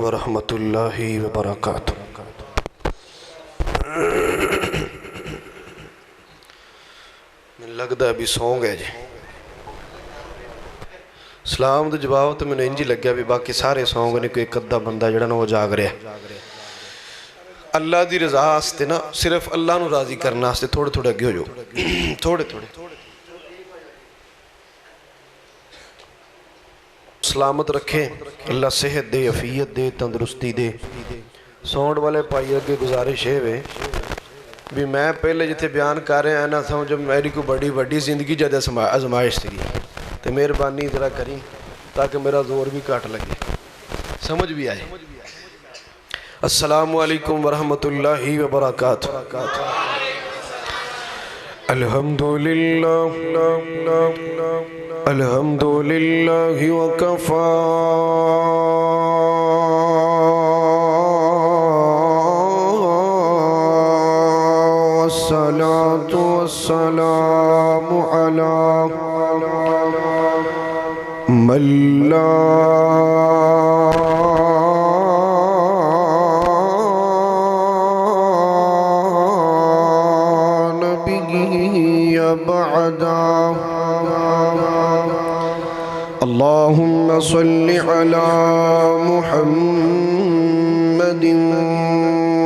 ورحمۃ اللہ وبرکاتہ۔ میں لگتا ہے بھی سو گئے جی۔ سلام دا جواب تو میں انجی لگ گیا بھی باقی سارے سو گئے، نہیں کوئی ایک ادھا بندہ جڑا نا وہ جاگ رہے ہیں۔ اللہ دی رضا آستے نا، صرف اللہ نو راضی کرنا آستے تھوڑے تھوڑے اگے ہو جو، تھوڑے تھوڑے سلامت رکھیں، اللہ صحت دے، عافیت دے، تندرستی دے۔ سونڈ والے پائی اگے گزارش ہے بھی میں پہلے جتے بیان کر رہے ہیں نا سمجھو میری کو بڑی بڑی زندگی جدہ ازمائش تھی، تو مہربانی ذرا کریں تاکہ میرا زور بھی کاٹ لگے، سمجھ بھی آئے۔ السلام علیکم ورحمۃ اللہ وبرکاتہ۔ الحمدللہ الحمدللہ وکفا والصلاة والسلام علی من لا نبی بعدا۔ اللہم صل علی محمد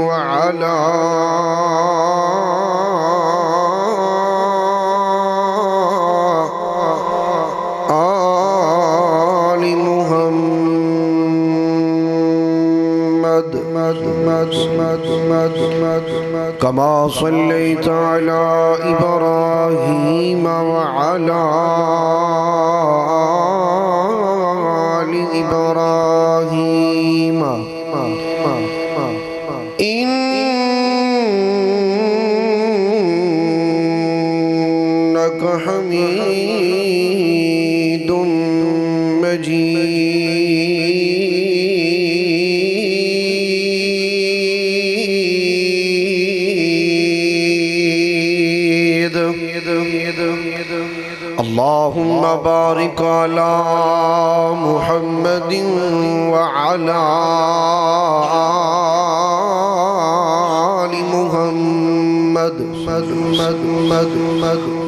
وعلا آل محمد کما صلیت علی ابراہیم وعلا آل ابراہیم انک حمید مجید۔ اللہم بارک علی محمد وعلا آل محمد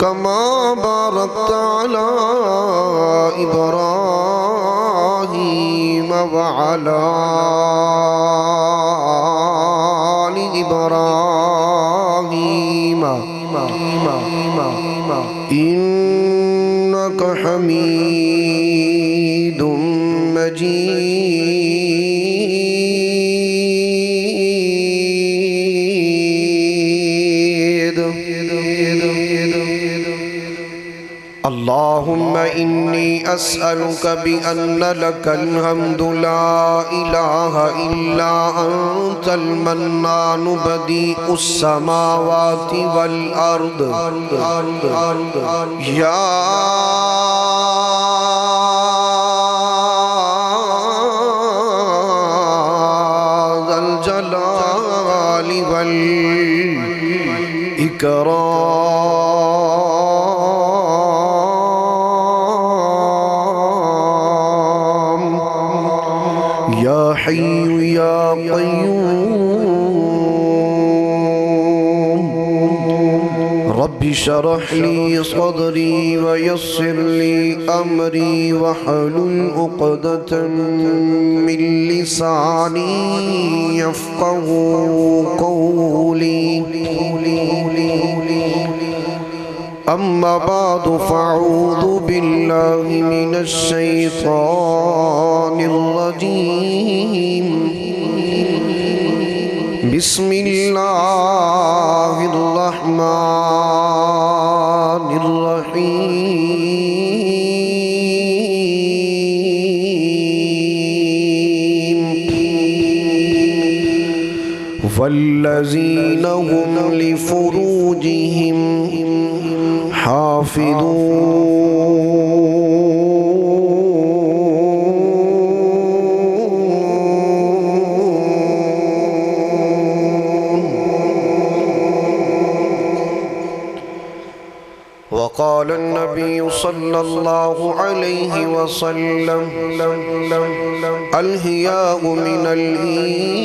کما بارکت علی ابراہیم وعلا آل ابراہیم انک حمید مجید۔ اللہم انی اسألک بأن لک الحمد لا الہ الا انت المنان بدیع السماوات والارض یا ذا الجلال والإکرام یا حی یا قیوم رب شرح لی صدری ویسر لی امری وحلل عقدۃ من لسانی یفقہ قولی۔ اما بعد فاعوذ باللہ من الشیطان الرجیم بسم اللہ الرحمن الرحیم والذین هم لفروجهم حافظون۔ وقال النبي صلى صلی اللہ علیہ وسلم الحیاء من الایمان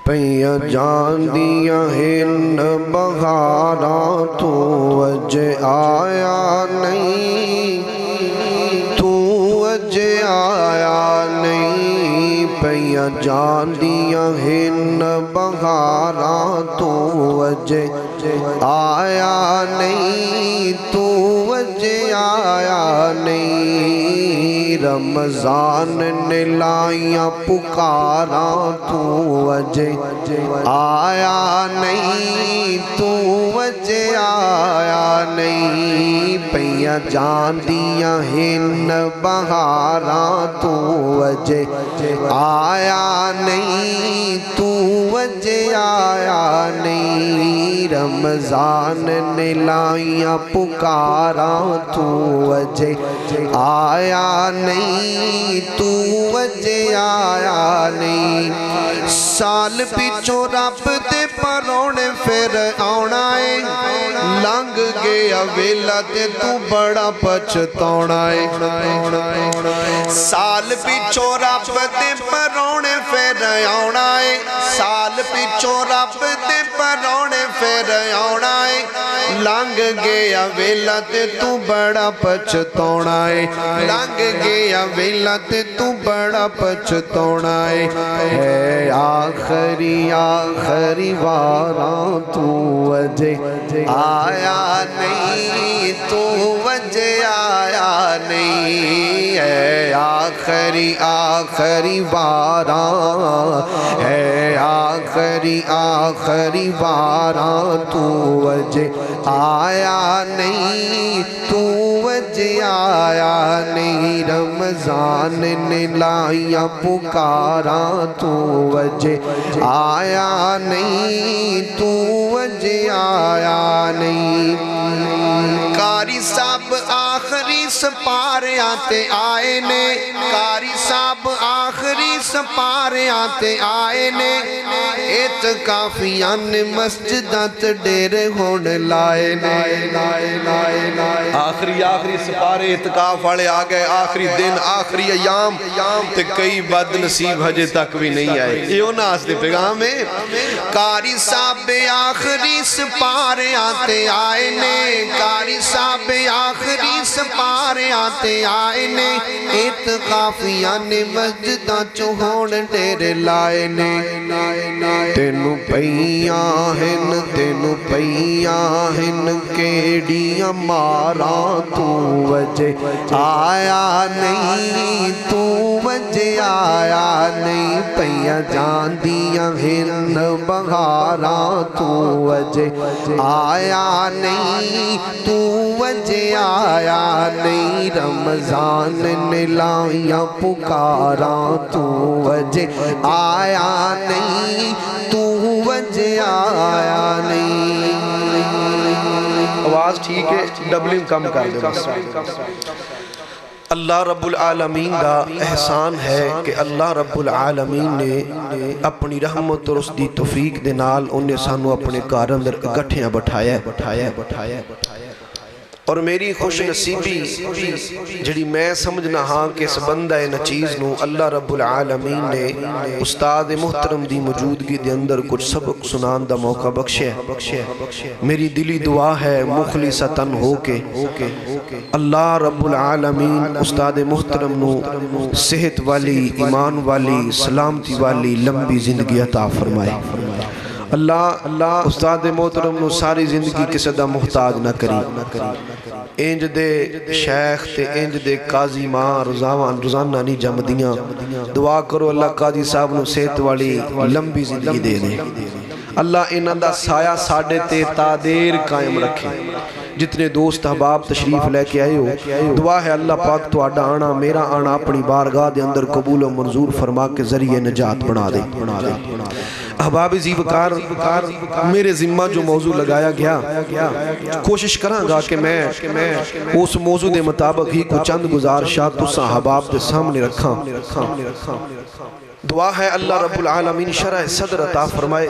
پیا جان دیا ہن بہاراں تو اج آیا نہیں تو اج آیا نہیں پیا جان دیا ہن بہاراں تو اج آیا نہیں تو اج آیا نہیں رمضان نے لائیاں پکاراں تو اج آیا نہیں تو اج آیا نہیں پیا جان دیا ہن بہاراں تو اج آیا نہیں تو اج آیا نہیں رمضان نے لائیاں پکاراں تو اج آیا نہیں تو اج آیا نہیں سال پچھوں رب دے پرونے پھر آنا ہے لنگ گیا ویلا تے تو بڑا پچھتانا ہے سال پچھوں رب دے پرونے پھر آنا ہے سال پچھوں رب دے پرونے پھر آنا ہے لنگ گیا ویلا تے تو بڑا پچھتانا ہے لنگ گیا ویلا تے تو بڑا پچھتانا ہے آخری واراں تو اج آیا نہیں تو اج آیا نہیں ہے آخری واراں ہے آخری واراں تو اج آیا نہیں تو اج آیا نہیں رمضان نے لائیاں پکاراں تو اج آیا نہیں تو اج آیا نہیں قاری صاحب آخری سپارے آتے آئے نے قاری صاحب آخری سپارے آتے آئے نے اعتکافیان مسجدات ڈیر ہون لائے نے آخری سپارے اعتکاف والے آگئے آخری دن آخری ایام تے کئی بد نصیب حجے تک بھی نہیں آئے یہ ناس دے پیغام ہے قاری صاحب آخری سپارے آتے آئے نے قاری صاحب آخری سپارے آتے آئے نے اعتکافیان مسجداں چوہون ڈیر لائے نے تینو پیاں ہن کیڑیاں ماراں تو اج آیا نہیں تو اج آیا نہیں پیاں جان دیاں ہن بہاراں تو اج آیا نہیں تو اج آیا نہیں رمضان نے لائیاں پکاراں تو اج آیا نہیں تو اج آیا نہیں آواز ٹھیک ہے ڈبلنگ کم کر دے اللہ رب العالمین دا احسان ہے کہ اللہ رب العالمین نے اپنی رحمت اور اس دی توفیق دے نال انہیں سانو اپنے گھر اندر اکٹھیاں بٹھایا اور میری خوش نصیبی جڑی میں سمجھنا ہاں کہ اس بندہ نچیز نو اللہ رب العالمین نے استاد محترم دی موجودگی دے اندر کچھ سبق سنان دا موقع بخشے میری دلی دعا ہے مخلصتاً ہو کے اللہ رب العالمین استاد محترم نو صحت والی ایمان والی سلامتی والی لمبی زندگی عطا فرمائے اللہ استاد محترم نو ساری زندگی کسی دا محتاج نہ کری انج دے شیخ تے انج دے قاضی ماں روزانہ نہیں جم دیاں دعا کرو اللہ قاضی صاحب نو صحت والی لمبی زندگی دے دے اللہ انہاں دا سایہ ساڑھے تے تادیر قائم رکھے جتنے دوست احباب تشریف لے کے آئے ہو دعا ہے اللہ پاک تو آڈا آنا میرا آنا اپنی بارگاہ دے اندر قبول و منظور فرما کے ذریعے نجات بنا دے احباب زیوکار میرے ذمہ جو موضوع لگایا گیا کوشش کراں گا کہ میں اس موضوع دے مطابق ہی کو چند گزارشات تو احباب دے سامنے رکھاں دعا ہے اللہ رب العالمین شرح صدر عطا فرمائے،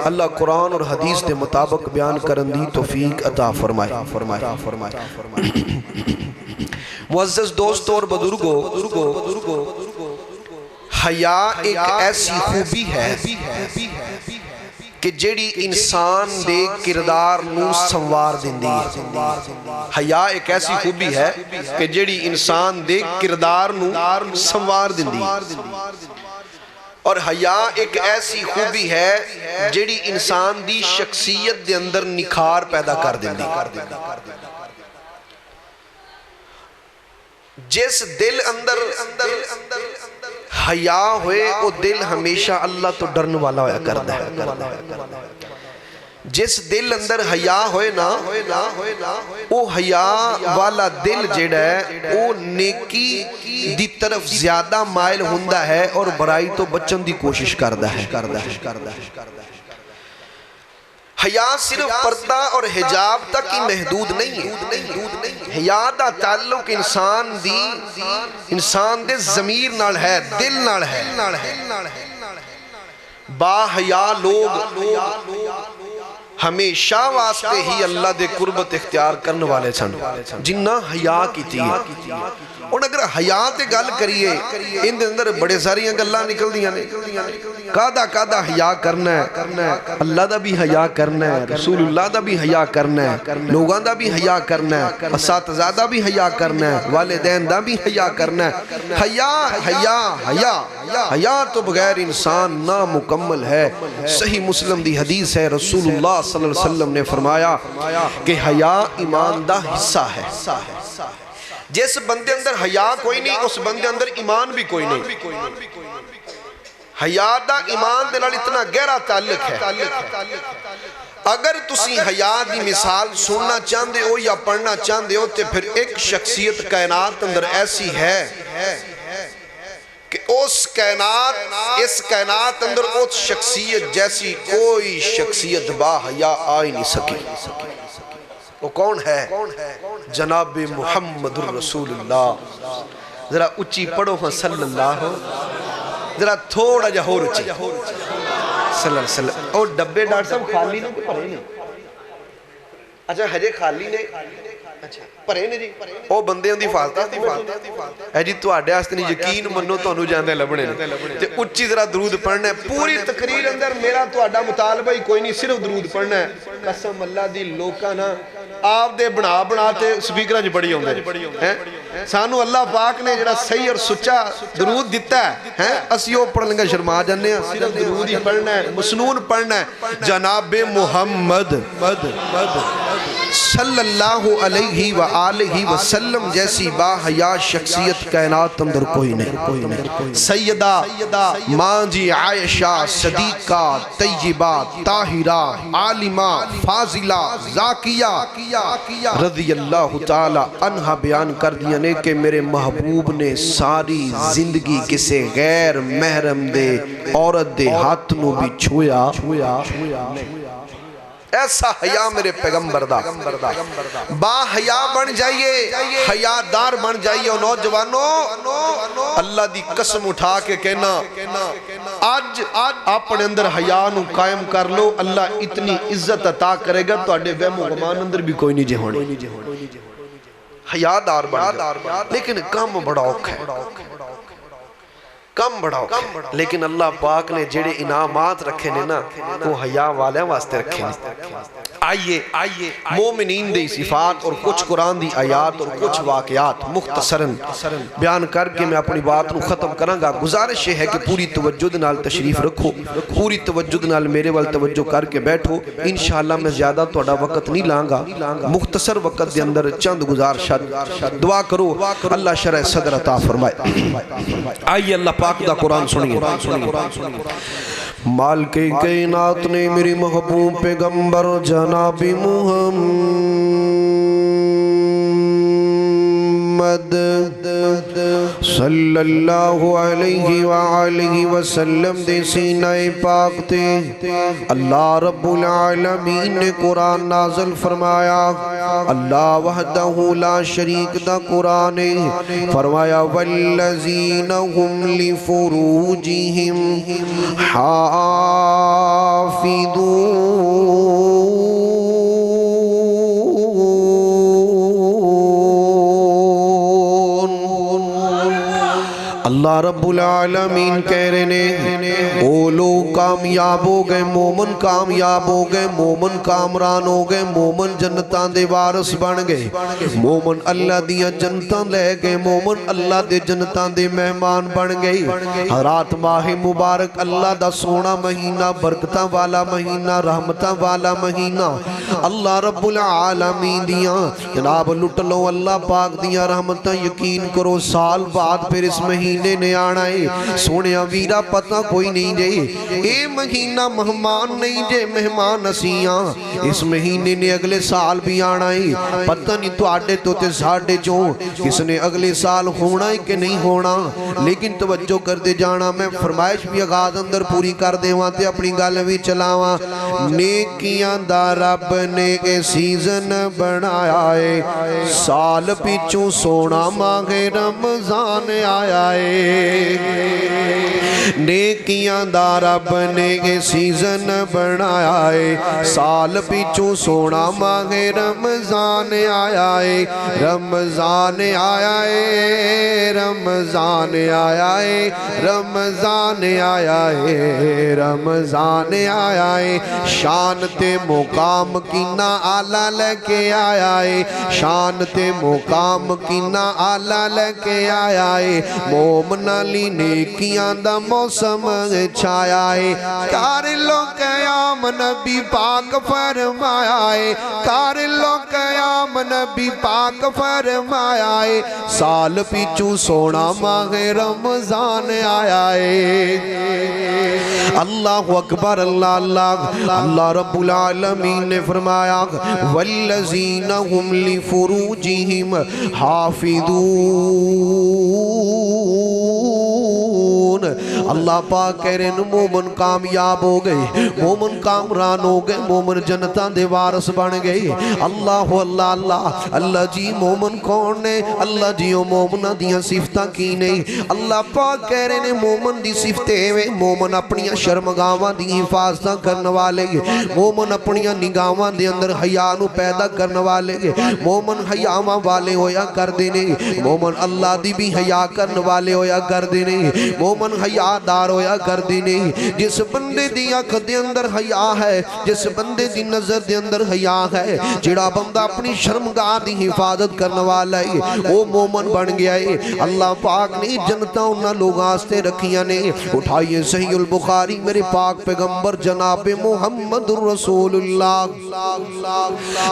اللہ قرآن اور حدیث کے مطابق بیان کرن دی توفیق عطا فرمائے۔ معزز دوستوں اور بزرگوں، حیا ایک ایسی خوبی ہے کہ جیڑی انسان دے کردار نو سنوار دیندی ہے۔ حیا ایک ایسی خوبی ہے کہ جیڑی انسان دے کردار نو سنوار دیندی ہے، اور حیا ایک ایسی خوبی ہے جیڑی انسان دی شخصیت دے اندر نکھار پیدا کر دیندی ہے۔ جس دل اندر حیا ہوئے وہ دل ہمیشہ اللہ تو ڈرن والا ہویا کرتا ہے۔ جس دل اندر حیا ہوئے نا، وہ حیا والا دل جڑا ہے وہ نیکی دی طرف زیادہ مائل ہوندہ ہے اور برائی تو بچن دی کوشش کردا ہے۔ حیا صرف پردہ اور حجاب تک ہی محدود نہیں ہے، حیا دا تعلق انسان دے ضمیر نال ہے، دل نال ہے۔ با حیا لوگ ہمیشہ واسطے ہی اللہ دے قربت اختیار کرنے والے سن جنہ حیا کی تھی۔ اور اگر حیا تے گل کریے، ان دے اندر بڑے ساری گلاں نکل دیاں نے۔ کادا حیا کرنا ہے، اللہ دا بھی حیا کرنا ہے، رسول اللہ دا بھی حیا کرنا ہے، لوگاں دا بھی حیا کرنا ہے، اساتذہ دا بھی حیا کرنا ہے، والدین دا بھی حیا کرنا ہے۔ حیا تو بغیر انسان نامکمل ہے۔ صحیح مسلم دی حدیث ہے، رسول اللہ صلی اللہ علیہ وسلم نے فرمایا کہ حیا ایمان دا حصہ ہے۔ جس بندے اندر حیا کوئی نہیں، اس بندے اندر ایمان بھی کوئی نہیں۔ حیا دا ایمان دے نال اتنا گہرا تعلق ہے۔ اگر تسی حیا دی مثال سننا چاہندے ہو یا پڑھنا چاہندے ہو تو پھر ایک شخصیت کائنات اندر ایسی ہے کہ اس کائنات اندر اس شخصیت جیسی کوئی شخصیت با حیا آ ہی نہیں سکی۔ وہ کون ہے؟ جناب محمد الرسول اللہ۔ ذرا اچھی پڑھو ہاں صلی اللہ، ذرا تھوڑا جا ہو رچی صلی اللہ علیہ وسلم۔ اور ڈبے ڈاکٹر صاحب خالی نے کہ پڑھے نے؟ اچھا ہجے خالی نے، اچھا پڑھے نے جی؟ او بندے ہوں دی فالتا ہے جی، تو آڈے آستے نہیں یقین منو تو انہوں جاندے لبنے نے۔ اچھی ذرا درود پڑھنا ہے۔ پوری تقریر اندر میرا تو آڈا مطالبہ ہی کوئی نہیں، صرف درود پڑھنا ہے۔ قسم اللہ دی لوکا نا آپ دے بنا تے سپیکرہ جو بڑی ہوں دے سانو اللہ پاک نے جڑا صحیح اور سچا درود دیتا ہے، اسیو پڑھ لنگا شرما جانے ہیں، صرف درود ہی پڑھنا ہے، مسنون پڑھنا ہے۔ جناب محمد صلی اللہ علیہ وآلہ وسلم جیسی با حیا شخصیت کائنات اندر کوئی نہیں۔ سیدہ ماں جی عائشہ صدیقہ طیبہ طاہرہ عالمہ فاضلہ ذاکیہ رضی اللہ تعالی عنہ بیان کر دیا نے کہ میرے محبوب نے ساری زندگی کسے غیر محرم دے عورت دے ہاتھ نو بھی چھویا۔ ایسا حیا میرے پیغمبر دا۔ با حیا بن جائیے، حیادار بن جائیے۔ اور نوجوانوں اللہ دی قسم اٹھا کے کہنا آج اپنے اندر حیا نو قائم کر لو، اللہ اتنی عزت عطا کرے گا تو اڈے وہم و گمان اندر بھی کوئی نہیں جے ہونے۔ حیادار بن جائے، لیکن کم بڑا اوکھ ہے، کم بڑا اوکھ ہے، لیکن اللہ پاک نے جڑے انعامات رکھے نے نا وہ حیا والے واسطے رکھے نے۔ آئیے مومنین دی صفات اور کچھ قرآن دی آیات اور کچھ واقعات مختصراً بیان کر کے میں اپنی بات نو ختم کروں گا۔ گزارش ہے کہ پوری توجہ نال تشریف رکھو، پوری توجہ نال میرے وال توجہ کر کے بیٹھو۔ انشاءاللہ میں زیادہ توڑا وقت نہیں لانگا، مختصر وقت دے اندر چند گزارشات دعا کرو اللہ شرح صدر عطا فرمائے۔ آئیے اللہ پاک دا قرآن سنیے۔ مالک کائنات نے میری محبوب پیغمبر جناب محمد صلی اللہ علیہ وآلہ وسلم دے سینہ پاک تے اللہ رب العالمین نے قرآن نازل فرمایا اللہ وحدہ لا شریک دا قرآن فرمایا والذین هم لفروجہم حافظون اللہ رب العالمین کہہ رہے ہیں او لوگ کامیاب ہو گئے مومن کامیاب ہو گئے مومن کامران ہو گئے مومن جنتاں دے وارث بن گئے مومن اللہ دیاں جنتاں لے گئے مومن اللہ دے جنتاں دے مہمان بن گئے رات ماہ مبارک اللہ دا سونا مہینہ برکتاں والا مہینہ رحمتاں والا مہینہ اللہ رب العالمین دیاں جناب لٹ لو اللہ پاک دیاں رحمتاں یقین کرو سال بعد پھر اس مہینے نے آنا ہے سونیا ویرا پتہ کوئی نہیں جے اے مہینہ مہمان نہیں جے مہمان اسیاں اس مہینے نے اگلے سال بھی آنا ہے پتہ نہیں تو آڈے تو تے ساڑے چوں کس نے اگلے سال ہونا ہے کہ نہیں ہونا لیکن توجہ کر دے جانا میں فرمائش بھی آغاز اندر پوری کر دے وہاں تے اپنی گال بھی چلاواں نیکیاں دا رب نے کے سیزن بنایا ہے سال پیچھوں سونا ماہ رمضان آیا ہے نیکیاں دا رب نے کے سیزن بنایا ہے سال پیچھوں سونا ماہ رمضان آیا ہے رمضان آیا ہے رمضان آیا ہے رمضان آیا ہے رمضان آیا ہے شان تے مقام کینا آلہ لے کے آیا ہے شان تے مقام کینا آلہ لے کے آیا ہے مومن علی نیکیاں دا موسم چھایا ہے کار لو قیام نبی پاک فرمایا ہے کار لو قیام نبی پاک فرمایا ہے سال پیچھو سونا ماہ رمضان آیا ہے اللہ اکبر اللہ اللہ اللہ رب العالمین نے فرمایا والذین هم لفروجہم حافظون اللہ پاک کہہ رہے ہیں مومن کامیاب ہو گئے مومن کامران ہو گئے مومن جنتاں دے وارث بن گئے اللہ اللہ اللہ اللہ جی مومن کون نے اللہ جی او مومنہ دیاں صفتاں کی نہیں اللہ پاک کہہ رہے ہیں مومن دی صفتیں میں مومن اپنی شرمگاواں دی حفاظتاں کرنے والے مومن اپنی نگاواں دے اندر حیاء نو پیدا کرنے والے مومن حیاءاں والے ہویا کر دینے مومن اللہ دی بھی حیاء کرنے والے ہویا کر دینے مومن حیاء دار ہویا کر دینے جس بندے دی آنکھ دے اندر حیاء ہے جس بندے دی نظر دے اندر حیاء ہے جڑا بندہ اپنی شرمگاہ دی حفاظت کرنے والا ہے وہ مومن بن گیا ہے اللہ پاک نے جنتاں انہاں لوگ آستے رکھیاں نے اٹھائیے صحیح البخاری میرے پاک پیغمبر جناب محمد رسول اللہ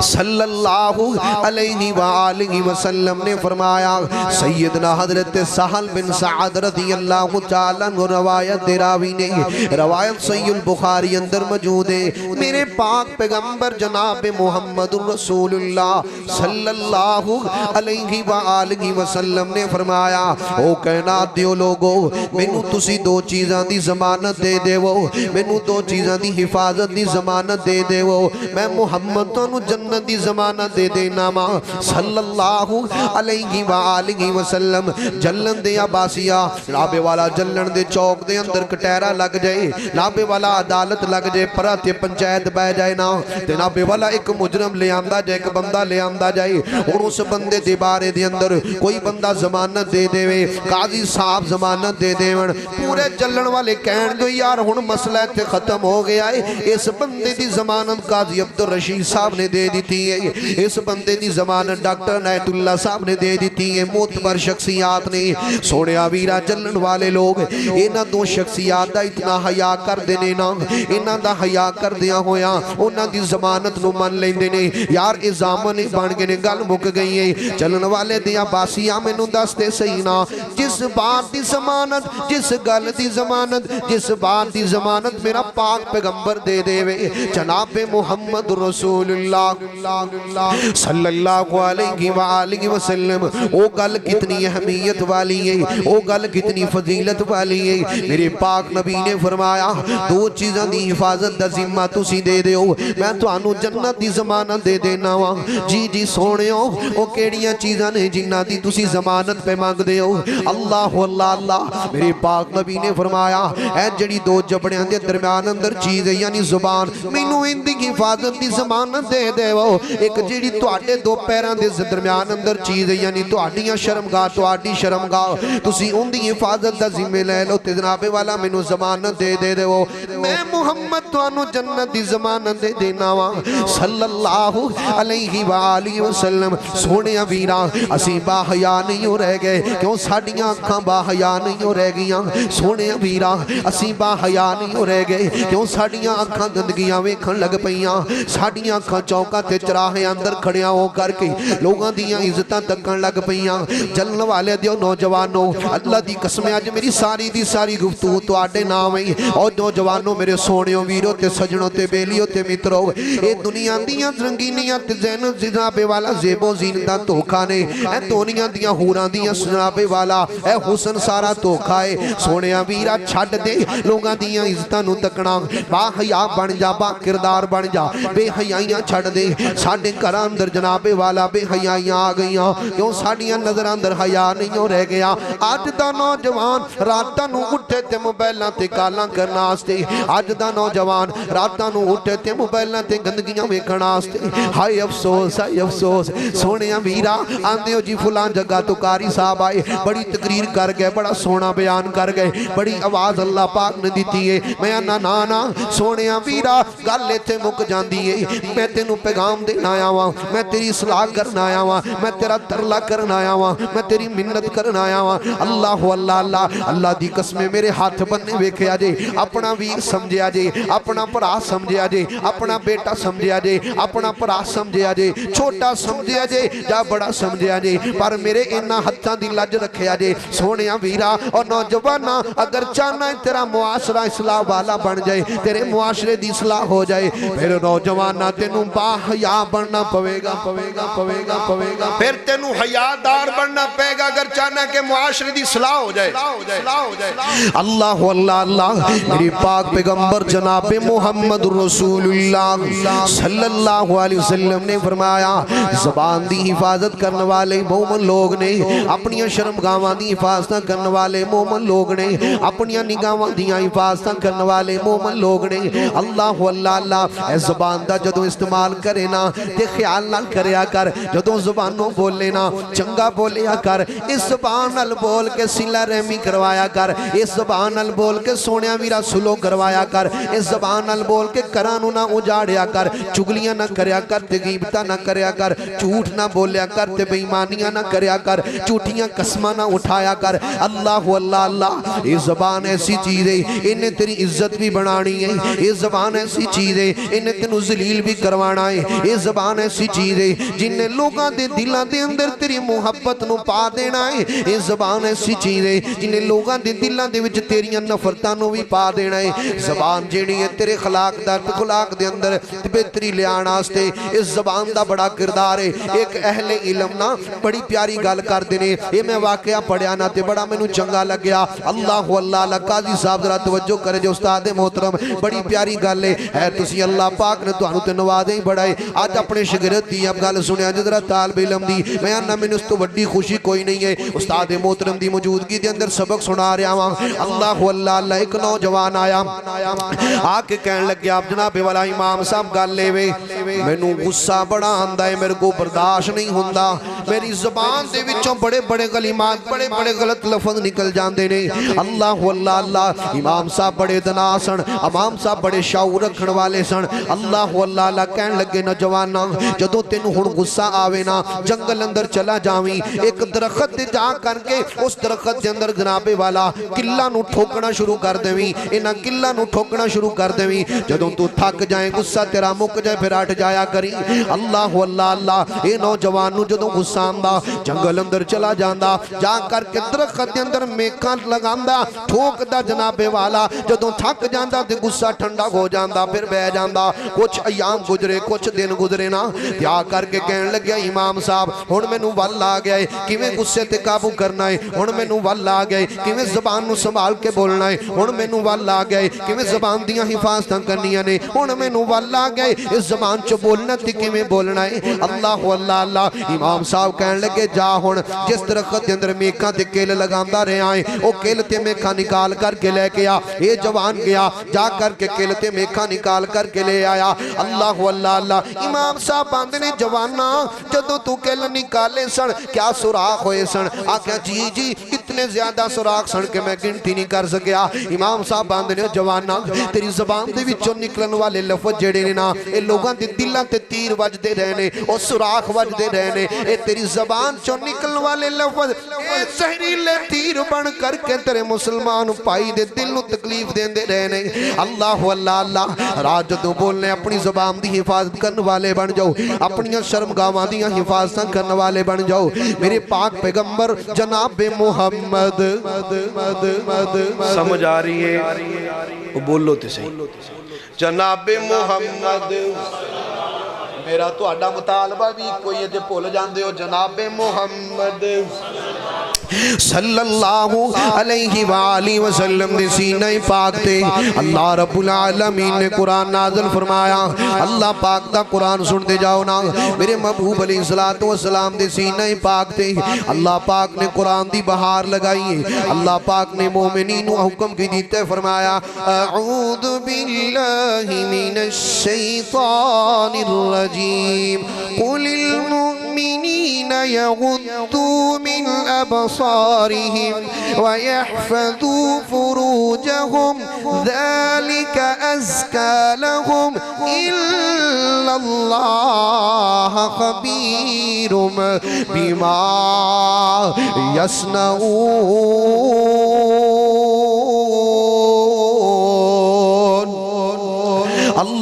صلی اللہ علیہ وآلہ وسلم نے فرمایا سیدنا حضرت سہل بن سعد رضی اللہ تعالیٰ روایت راوی نے روایت صحیح البخاری اندر موجود ہے میرے پاک پیغمبر جناب محمد رسول اللہ صلی اللہ علیہ وآلہ وسلم نے فرمایا او کائنات دیو لوگو مینوں تسی دو چیزاں دی ضمانت دے دے وہ مینوں دو چیزاں دی حفاظت دی ضمانت دے دے وہ میں محمد تانوں جنت دی ضمانت دے دینا ماں صلی اللہ علیہ وآلہ وسلم جلن دے عباسیہ لابے والا جلن دے چوک دے اندر کٹیرہ لگ جائے لابے والا عدالت لگ جائے پراتے پنچایت بہ جائے نا تے لابے والا ایک مجرم لے آمدہ جائے ایک بندہ لے آمدہ جائے اور اس بندے دے بارے دے اندر کوئی بندہ ضمانت دے دے وے قاضی صاحب ضمانت دے دے ون پورے جلن والے کہن گو یار ہن مسئلہ تے ختم ہو گیا ہے اس بندے دی ضمانت قاضی عبدالرشید صاحب نے دے دیتی ہے اس بندے دی ضمانت ڈاکٹر عنایت اللہ صاحب نے دے دیتی ہے معتبر شخصیات نے سونے ویرا جلن والے لوگ اے انہاں دو شخصیات دا اتنا حیا کر دینے نا انہاں دا حیا کر دیا ہویا انہاں دی ضمانت نو من لیندے نے یار اے زامن بن گئے نے گل مک گئی ہے چلن والے دیا باسیاں میں نو دستے صحیح نا جس بات دی ضمانت جس گل دی ضمانت جس بات دی ضمانت میرا پاک پیغمبر دے دے وے جناب محمد رسول اللہ صلی اللہ علیہ وآلہ وسلم او گل کتنی اہمیت والی ہے او گل کتنی فضیلت والی ہے میرے پاک نبی نے فرمایا دو چیزاں دی حفاظت دا ذمہ تسی دے دے ہو میں تو آنو جنت دی ضمانت دے دینا ہوا جی سونے ہو او کیڑیاں چیزاں نے جنہ دی تسی ضمانت پہ مانگ دے ہو اللہ اللہ میرے پاک نبی نے فرمایا اے جڑی دو جبڑیاں دے درمیان اندر چیز ہے یعنی زبان مینوں ان دی حفاظت دی ضمانت دے دے ہو ایک جڑی تواڈے دو پیران دے درمیان اندر چیز ہے یعنی تواڈیاں شرمگاہ تواڈی شرمگاہ تسی ان دی حفاظت دا ذمہ لے لو تے جناب والا مینوں ضمانت دے دے ہو میں محمد توانو جنت دی ضمانت دے دینا وا صلی اللہ علیہ وآلہ وسلم سونے ویرا اسی با حیا نہیں ہو رہ گئے کیوں ساڈیاں اکھاں با حیا نہیں ہو رہ گیاں سونے ویرا اسی با حیا نہیں ہو رہ گئے کیوں ساڈیاں اکھاں گندگیاں ویکھن لگ پیاں ساڈیاں اکھاں چوکاں تے چراہے اندر کھڑیاں ہو کر کے لوگاں دیاں عزتاں تکن لگ پیاں جلن والے دیو نوجوانوں اللہ دی قسم اج میری ساری دی ساری گفتگو تواڈے نام ہے اور نوجوانوں میرے سونیوں ویروں تے سجنوں تے بیلیوں تے متروں اے دنیا دیاں رنگینیاں تے زینو جناب والا زیب و زینتاں دھوکھا نے اے دنیا دیاں حوراں دیاں جناب والا اے حسن سارا دھوکھا ہے سونیاں ویرا چھڈ دے لوگاں دیاں عزتاں نو تکنا با حیا بن جا با کردار بن جا بے حیائیاں چھڈ دے ساڈے گھراں اندر جناب والا بے حیائیاں آ گئیاں کیوں ساڈیاں نظراں اندر حیا نہیں ہو رہ گیا اج دا نوجوان راتاں نو اٹھے تے موبائلاں تے کالاں کرنا واسطے اج دا نوجوان راتاں نو اٹھے تے موبائلاں تے گندگیاں ویکھن واسطے ہائے افسوس سونیاں ویرا آندے ہو جی فلاں جگہ تو قاری صاحب آئے بڑی تقریر کر گئے بڑا سونا بیان کر گئے بڑی آواز اللہ پاک نے دیتی ہے میں نا سونیاں ویرا گل ایتھے مک جاندی ہے میں تینوں پیغام دینا آیا ہاں میں تیری اصلاح کرنا آیا ہاں میں تیرا ترلا کرنا آیا ہاں میں تیری منت کرنا آیا ہاں اللہ دی قسم میرے ہاتھ بننے ویکھیا جے اپنا ویر سمجھیا جے اپنا پرا سمجھیا جے اپنا بیٹا سمجھیا جے اپنا پرا سمجھیا جے چھوٹا سمجھیا جے جا بڑا سمجھیا جے پر میرے انہاں ہتھاں دی لج رکھیا جے سونیاں ویرا اور نوجواناں اگر چاہنا ہے تیرا معاشرہ اصلاح والا بن جائے تیرے معاشرے دی اصلاح ہو جائے پھر نوجواناں تینوں با حیا بننا پوے گا پھر تینوں حیادار بننا پے گا اگر چاہنا ہے کہ معاشرے دی اصلاح ہو جائے اللہ میری پاک پیغمبر جناب محمد رسول اللہ صلی اللہ علیہ وسلم نے فرمایا زبان دی حفاظت کرنے والے مومن لوگ نے اپنی شرمگاہاں دی حفاظت کرنے والے مومن لوگ نے اپنی نگاہاں دی حفاظت کرنے والے مومن لوگ نے اللہ اے زبان دا جدوں استعمال کرے نا تے خیال نہ کریا کر جدوں زبانوں بولے نا چنگا بولیا کر اس زبان نال بول کے صلہ رحمی کروایا کر اس زبان نال بول کے سونیا ویرا سلو کروایا کر اس زبان نال بول کے کرانو نہ اجاڑیا کر چگلیاں نہ کریا کر تے غیبتاں نہ کریا کر جھوٹ نہ بولیا کر تے بے ایمانیاں نہ کریا کر جھوٹیاں قسماں نہ اٹھایا کر اللہ یہ زبان ایسی چیز ہے انہیں تیری عزت بھی بنانی ہے یہ زبان ایسی چیز ہے انہیں تینوں ذلیل بھی کروانا ہے یہ زبان ایسی چیز ہے جنہیں لوگاں دے دلاں دے اندر تیری محبت نو پا دینا ہے یہ زبان ایسی چیز ہے جنہیں لوگاں دے دلاں دے وچ تیریاں نفرتاں نو بھی پا دینا ہے زبان جیڑی ہے تیرے خلاق دے اندر بہتری لے آنا واسطے اس زبان دا بڑا کردار ہے ایک اہل علم نا بڑی پیاری گل کر دینے یہ میں واقعہ پڑھیا نا تے بڑا میں نو چنگا لگیا اللہ قاضی صاحب ذرا توجہ کرے جو استاد محترم بڑی پیاری گل ہے تسی اللہ پاک نے تانوں تے نوازے ہی بڑا ہے آج اپنے شاگرد دی اب گل سنیا جدرا طالب علم دی میں نہ میں اس تو بڑی خوشی کوئی نہیں ہے استاد محترم دی موجودگی دے اندر سبق سنا رہا ہوں اللہ ایک نوجوان آیا آ کے کہنے لگے آپ جناب والا امام صاحب گل لے وے مینوں غصہ بڑا آندا ہے میرے کو برداشت نہیں ہوندا میری زبان دے وچوں بڑے بڑے کلمات بڑے بڑے غلط لفظ نکل جاندے نے اللہ اللہ اللہ امام صاحب بڑے دنا سن امام صاحب بڑے شعور رکھن والے سن اللہ اللہ اللہ کہن لگے نوجوانا جدوں تینوں ہن غصہ آوے نا جنگل اندر چلا جاویں ایک درخت تے جا کر کے اس درخت دے اندر جناب والا کلا نو ٹھوکنا شروع کر دیویں انہاں کلا نو ٹھوکنا شروع کر دیویں جدوں تو تھک جائیں غصہ تیرا مک جائے پھر ہٹ جایا کری اللہ اللہ اللہ اے نوجوان نو جدوں غصہ آندا جنگل اندر چلا جاندا جا کر کے درخت دے اندر میکاں لگاندا ٹھوکدا جناب والا جدوں تھک جاندا تے غصہ ٹھنڈا ہو جاندا پھر بہ جاندا کچھ ایام گزرے کچھ دن گزرے نا یا کر کے کہن لگیا امام صاحب ہن مینوں ول آ گیا ہے کیویں غصے تے قابو کرنا ہے ہن مینوں ول آ گیا ہے کیویں زبان نو سنبھال کے بولنا ہے ہن مینوں ول آ گیا ہے کیویں زبان دیاں حفاظتاں کرنیاں نے ہن مینوں ول آ گیا ہے اس زبان چ بولنا تے کیویں بولنا ہے اللہ اللہ اللہ امام صاحب کہن لگے جا ہن جس درخت دے اندر میکاں تے کیل لگاندا رہیا ہے او کیل تے میکاں نکال کر کے لے کے آ اے جوان گیا جا کر کے کیل تے میکاں نکال کر کے لے آیا اللہ اللہ اللہ امام صاحب باندے نے جوانا جدوں تو کیل نکالے سن کیا سوراخ ہوئے سن آکھیا جی جی اتنے زیادہ سوراخ سن کہ میں گنتی نہیں کر سکیا امام صاحب باندے نے جوانا تیری زبان دے وچوں نکلن والے لفظ جڑے نے نا اے لوگاں دے دلاں تے تیر وجدے رہنے او سوراخ وجدے رہنے اے تیری زبان چوں نکلن والے لفظ اے زہریلے تیر بن کر کے تیرے مسلمان پائی دے دل نو تکلیف دیندے رہنے اللہ اللہ اللہ راج جدوں بولنے اپنی زبان دی حفاظت کرن والے بن جاؤ اپنی شرمگاواں دیاں حفاظتاں کرن والے بن جاؤ میرے پاک پیغمبر جناب محمد سمجھ آ رہی ہے وہ بولو تے صحیح جناب محمد میرا تو آڈا مطالبہ بھی کوئی ہے جے بھول جاندے ہو جناب محمد صلی اللہ علیہ وآلہ وسلم دے سینہ پاک تے اللہ رب العالمین نے قرآن نازل فرمایا اللہ پاک دا قرآن سنتے جاؤ نا میرے محبوب علیہ السلام دے سینہ پاک تے اللہ پاک نے قرآن دی بہار لگائی اللہ پاک نے مومنین و حکم کی دیتے فرمایا اعوذ باللہ من الشیطان الرجیم قل المؤمنین یغضوا من أبصارهم ويحفظوا فروجهم ذلك أزكى لهم إلا الله خبير بما يصنعون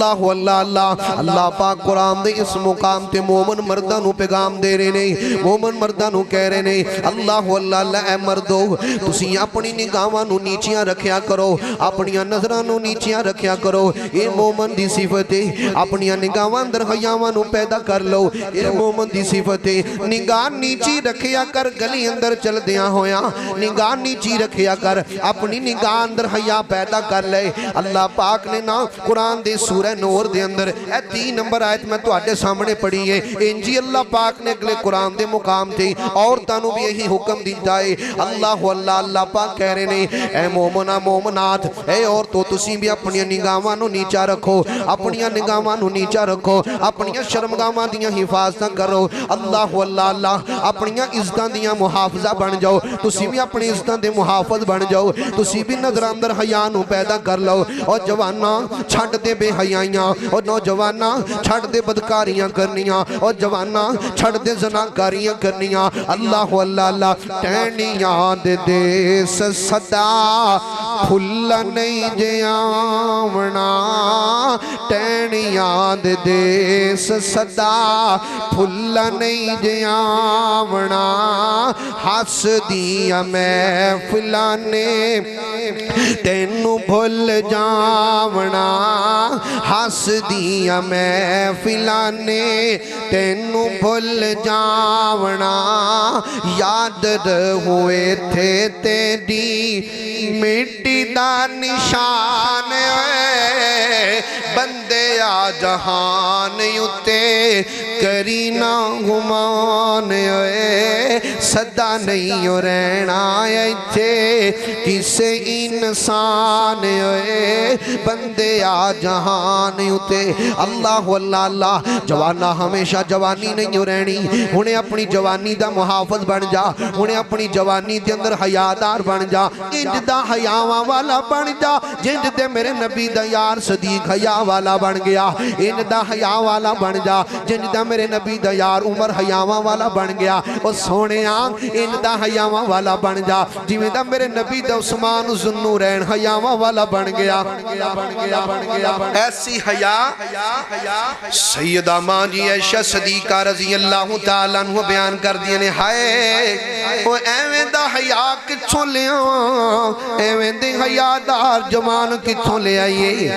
اللہ اللہ اللہ اللہ پاک قرآن دے اس مقام تے مومن مردانو پیغام دے رہے نہیں مومن مردانو کہہ رہے نہیں اللہ اللہ اللہ اے مردو تسی اپنی نگاہانو نیچیاں رکھیا کرو اپنی نظرانو نیچیاں رکھیا کرو اے مومن دی صفت ہے اپنی نگاہاں اندر حیاوانو پیدا کر لو اے مومن دی صفت ہے نگاہ نیچی رکھیا کر گلی اندر چل دیا ہویا نگاہ نیچی رکھیا کر اپنی نگاہ اندر حیا پیدا کر لے اللہ پاک نے نا قرآن دے سورہ نور دے اندر اے 3 نمبر آیت میں تو آٹے سامنے پڑھی ہے انجی اللہ پاک نے اگلے قرآن دے مقام تھی اور تانو بھی یہی حکم دیتا ہے اللہ اللہ اللہ پاک کہہ رہے ہیں اے مومنہ مومنات اے اور تو تسی بھی اپنی نگاہانو نیچا رکھو اپنی نگاہانو نیچا رکھو اپنی شرمگاہاں دیاں حفاظتاں کرو اللہ اللہ اللہ اپنی عزتاں دیاں محافظہ بن جاؤ تسی بھی اپنی عزتاں دے محافظ بن جاؤ تسی بھی نظر اندر حیانو پیدا کر لو اور جوانا چھٹ دے بے حیائیاں اور نوجوانہ چھٹ دے بدکاریاں کرنیاں اور جوانہ چھٹ دے زناکاریاں کرنیاں اللہ اللہ اللہ ٹینیاں دے دے صدا پھلا نہیں جیاونا ٹینیاں دے دے صدا پھلا نہیں جیاونا ہس دیا محفلانے تینو بھول جاونا ہس دیا محفلانے تینو بھول جاونا یاد ہوئے تھے تیری مٹی دا نشان بندے آ جہان اتے کری نہ گمان ہوئے صدا نہیں رہنا ایتھے کسے انسان ہوئے بندے آ جہان اتے اللہ اللہ اللہ جوانا ہمیشہ جوانی نہیں رہنی انہیں اپنی جوانی دا محافظ بن جا انہیں اپنی جوانی دے اندر حیادار بن جا انج دا حیاواں والا بن جا جنج دے میرے نبی دا یار صدیق حیا والا بن گیا انج دا حیا والا بن جا جنج دا میرے نبی دا یار عمر حیاواں والا بن گیا او سونے انج دا حیاواں والا بن جا جویں دا میرے نبی دا عثمان ذوالنورین حیاواں والا بن گیا ایسی حیا سیدہ ماں جی عائشہ صدیقہ رضی اللہ تعالیٰ عنہ بیان کر دیا نے ہائے وہ ایویں دا حیا کتھوں لے ایویں دے حیادار جوان کتھوں لے آئیے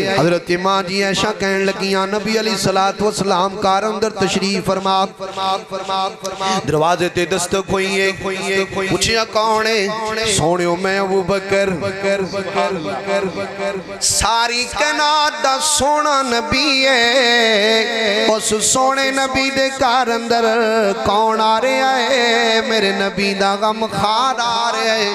حضرت ماں جی عائشہ کہنے لگیاں نبی علیہ السلام کار اندر تشریف فرما دروازے تے دستک ہوئیے پوچھیا کون ہے سونیو میں ابو بکر ساری کائنات دا سونا نبی ہے اس سونے نبی دے کار اندر کون آ رہا ہے میرے نبی دا غم خار آ رہا ہے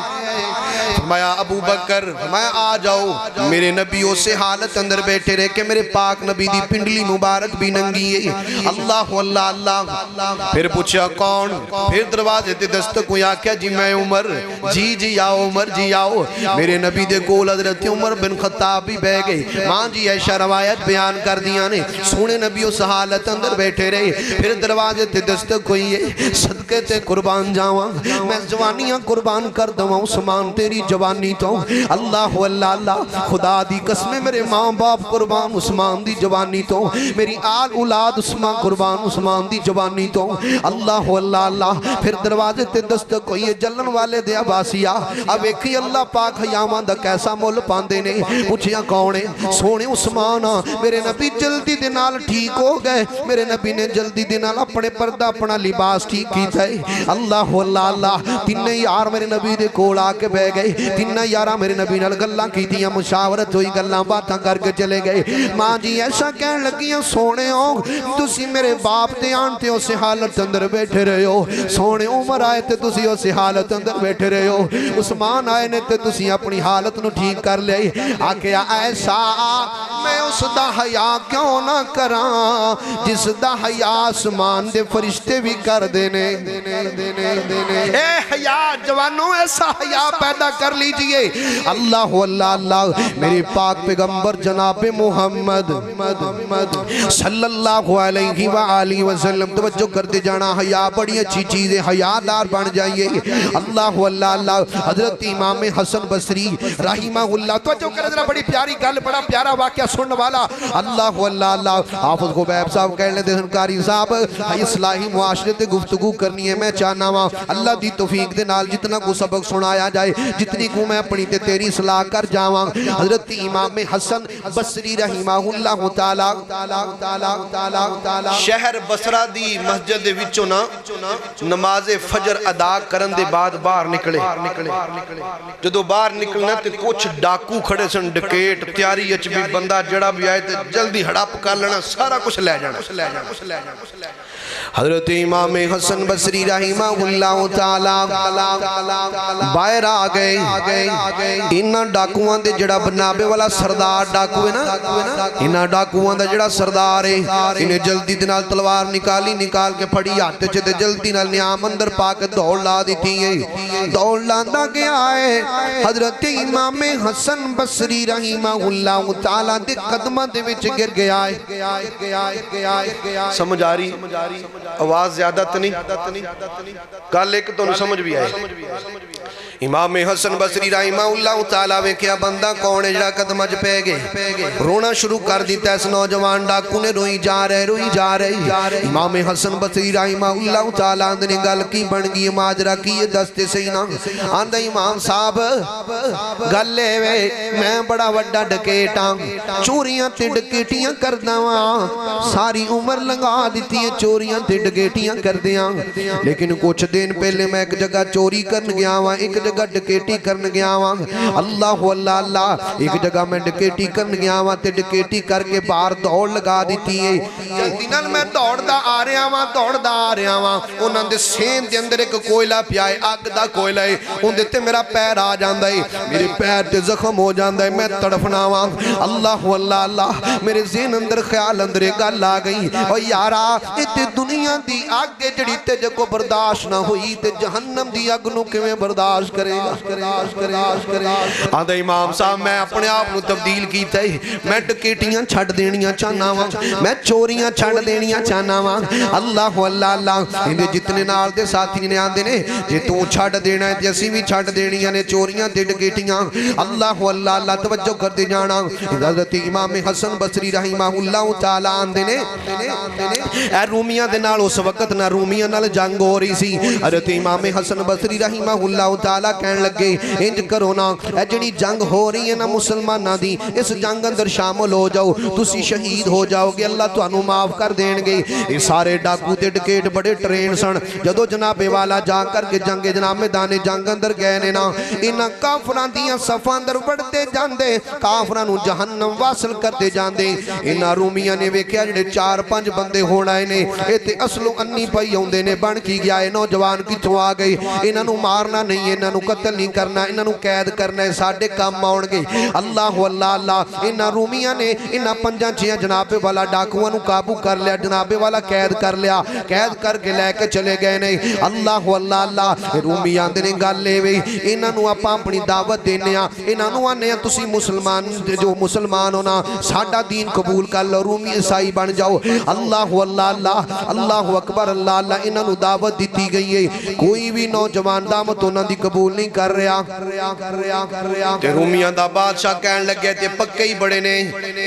فرمایا ابو بکر میں آ جاؤ میرے نبی اسے حالت اندر بیٹھے رہے کہ میرے پاک نبی دی پنڈلی مبارک بھی ننگی ہے اللہ اللہ اللہ پھر پوچھا کون پھر دروازے تے دستک ہویا کیا جی میں عمر جی آؤ عمر جی آؤ میرے نبی دے کول حضرت عمر بن خطاب بھی بہ گئے ماں جی عائشہ روایت بیان کر دیا نے سونے نبی اس حالت اندر بیٹھے رہے پھر دروازے تے دستک ہوئی ہے صدقے تے قربان جاواں میں جوانیاں قربان کر دواں عثمان تیری جوانی تو اللہ اللہ اللہ خدا دی قسم میرے ماں باپ قربان عثمان دی جوانی تو میری آل اولاد عثمان قربان عثمان دی جوانی تو اللہ اللہ اللہ پھر دروازے تے دستک ہوئی ہے جلن والے دے عباسیہ اب ایک ہی اللہ پاک حیاواں دا کیسا مول پاندے نے پوچھیا کون ہے سونے عثمان میرے نبی جلدی دے نال ٹھیک ہو گئے میرے نبی نے جلدی دے نال اپنے پردہ اپنا لباس ٹھیک کی تھے اللہ اللہ اللہ تین یار میرے نبی دے کول آ کے بہ گئے تین یارہ میرے نبی نال گلاں کیتیاں مشاورت ہوئی گلاں باتاں کر کے چلے گئے ماں جی ایسا کہن لگیاں سونے ہو تسی میرے باپ تے آنتے اسے حالت اندر بیٹھے رہے ہو سونے عمر آئے تے تسی اسے حالت اندر بیٹھے رہے ہو عثمان آئے نے تے تسی اپنی حالت نو ٹھیک کر لے آکھیا ایسا میں اس دا حیا کیوں نہ کراں جس دا حیا آسمان دے فرشتے بھی کر دینے اے حیا جوانوں ایسا حیا پیدا کر لیجئے اللہ اللہ اللہ میرے پاک پیغمبر جناب محمد صلی اللہ علیہ وآلہ وسلم توجہ کرتے جانا حیا بڑی اچھی چیز ہے حیادار بن جائیے اللہ اللہ اللہ حضرت امام حسن بصری رحمہ اللہ توجہ کرتے جانا بڑی پیاری گل بڑا پیارا واقعہ سننے والا اللہ اللہ اللہ حافظ خبیب صاحب کہنے دے سنکاری صاحب اصلاحی معاشرے گفتگو کرنی ہے میں چاہنا ہوں اللہ دی توفیق دے نال جتنا کو سبق سنایا جائے جتنی کو میں اپنی تے تیری اصلاح کر جاواں حضرت امام حسن بصری رحمہ اللہ تعالی شہر بصرہ دی مسجد دے وچوں نا نماز فجر ادا کرن دے بعد باہر نکلے جدو باہر نکلنا تے کچھ ڈاکو کھڑے سن ڈکیٹ تیاری اچ بھی بندہ جڑا بھی آئے تے جلدی ہڑپ کر لینا سارا کچھ لے جانا حضرت امام حسن بصری رحمہ اللہ تعالی باہر آ گئے انہاں ڈاکوان دے جڑا بنابے والا سردار ڈاکو ہے نا انہاں ڈاکوان دے جڑا سردار ہے انہیں جلدی دنال تلوار نکال کے پھڑی آتے چھتے جلدی نال نیام اندر پاک دوڑ لا دیتی ہے دوڑ لاندہ گیا ہے حضرت امام حسن بصری رحمہ اللہ تعالی دے قدمہ دے وچ گر گیا ہے سمجھ آ رہی آواز زیادہ تنی کال ایک تو سمجھ بھی آئے امام حسن بصری رحمہ اللہ تعالیٰ میں کیا بندہ کون ہے جڑا قدم اج پہ گئے رونا شروع کر دیتا ہے اس نوجوان ڈاکو نے روئی جا رہے امام حسن بصری رحمہ اللہ تعالیٰ نے گل کی بن گئی ماجرہ کی یہ دستے سینا آندہ امام صاحب گل لے وے میں بڑا وڈا ڈکیٹاں چوریاں تے ڈکیٹیاں کردا واں ساری عمر لنگا دیتی ہے چوریاں تے ڈکیٹیاں کردیاں لیکن کچھ دن پہلے میں ایک جگہ چوری کرن گیا واں ایک جگہ ڈکیٹی کرن گیا واں اللہ اللہ اللہ ایک جگہ میں ڈکیٹی کرن گیا واں تے ڈکیٹی کر کے باہر دوڑ لگا دیتی ہے جلدی نال میں دوڑدا آ رہا واں انہاں دے سین دے اندر ایک کوئلہ پیا ہے اگ دا کوئلہ ہے اون دے تے میرا پیر آ جاندا ہے میرے پیر تے زخم ہو جاندا ہے میں تڑفنا واں اللہ اللہ اللہ میرے ذہن اندر خیال اندر گل آ گئی او یارا تے دنیا دی اگ جڑی تے جو برداشت نہ ہوئی تے جہنم دی اگ نو کیویں برداشت کرے گا آندا امام صاحب میں اپنے آپ نو تبدیل کیتا ہے میں ڈکیٹیاں چھڈ دینیاں چاہنا واں میں چوریاں چھڈ دینیاں چاہنا واں اللہ اللہ اللہ اندے جتنے نال دے ساتھی نے آندے نے جے تو چھڈ دینا ہے تے اسی بھی چھڈ دینیاں نے چوریاں تے ڈکیٹیاں اللہ اللہ اللہ توجہ کر دے جانا حضرت امام حسن بصری رحمہ اللہ تعالی آندے نے اے رومیاں دے نال اس وقت نہ رومیاں نال جنگ ہو رہی سی حضرت امام حسن بصری رحمہ اللہ تعالی کہن لگے انج کرو نا اے جڑی جنگ ہو رہی ہے نا مسلماناں دی اس جنگ اندر شامل ہو جاؤ تسی شہید ہو جاؤ گے اللہ تانوں معاف کر دین گے یہ سارے ڈاکو تے ڈکیٹ بڑے ٹرین سن جدو جناب والا جا کر کے جنگ جناب میدان جنگ اندر گئے نے نا انہاں کافراں دیاں صفاں اندر بڑھتے جاندے کافراں نو جہنم واصل کرتے جاندے انہاں رومیاں نے ویکھیا جڑے 4-5 بندے ہون آئے نے اے تے اصلو انی پئی ہوندے نے بن کی گیا اے نوجوان کتھوں آ گئے انہاں نو مارنا نہیں انہاں نو قتل نہیں کرنا انہاں نو قید کرنا ہے ساڈے کام آون گے اللہ اللہ اللہ انہاں رومیاں نے انہاں 5-6 جناب والا ڈاکواں نو قابو کر لیا جناب والا قید کر لیا قید کر کے لے کے چلے گئے نے اللہ اللہ اللہ رومی آندے نے گل لے وی انہاں نو اپاں اپنی دعوت دینے ہاں انہاں نو آنے ہاں تسی جو مسلمان ہونا ساڈا دین قبول کر لو رومی عیسائی بن جاؤ اللہ اللہ اللہ اللہ اکبر اللہ اللہ انہاں نو دعوت دیتی گئی ہے کوئی بھی نوجوان دعوت انہاں دی قبول نہیں کر رہا تے رومیاں دا بادشاہ کہن لگے تے پکے ہی بڑے نے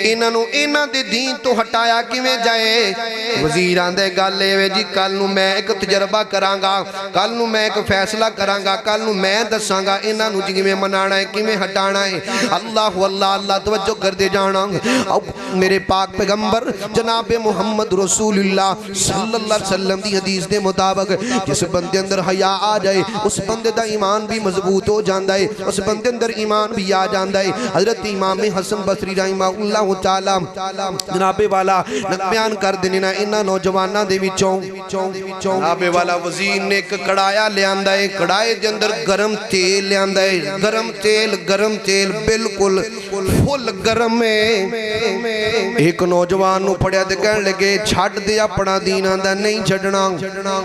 انہاں نو انہاں دے دین تو ہٹایا کیویں جائے وزیر آندے گل لے وے جی کل نو میں ایک تجربہ کراں گا کل نو میں ایک فیصلہ کراں گا کل نو میں دساں گا انہاں نو کیویں منانا ہے کیویں ہٹانا ہے اللہ اللہ اللہ توجہ کر دے جانا میرے پاک پیغمبر جناب محمد رسول اللہ صلی اللہ علیہ وسلم دی حدیث دے مطابق جس بندے اندر حیا آ جائے اس بندے دا ایمان بھی مضبوط ہو جاندا ہے اس بندے اندر ایمان بھی آ جاندا ہے حضرت امام حسن بصری رحمہ اللہ تعالی جناب والا بیان کر دینے نا انہاں نوجواناں دے وچوں جناب والا وزیر نے ایک کڑایا لے آندا ہے کڑائے دے اندر گرم تیل لے آندا ہے گرم تیل بالکل فل گرم ہے ایک نوجوان نو پڑھیا تے کہن لگے چھڈ دے اپنا دین آندا نہیں چھڈنا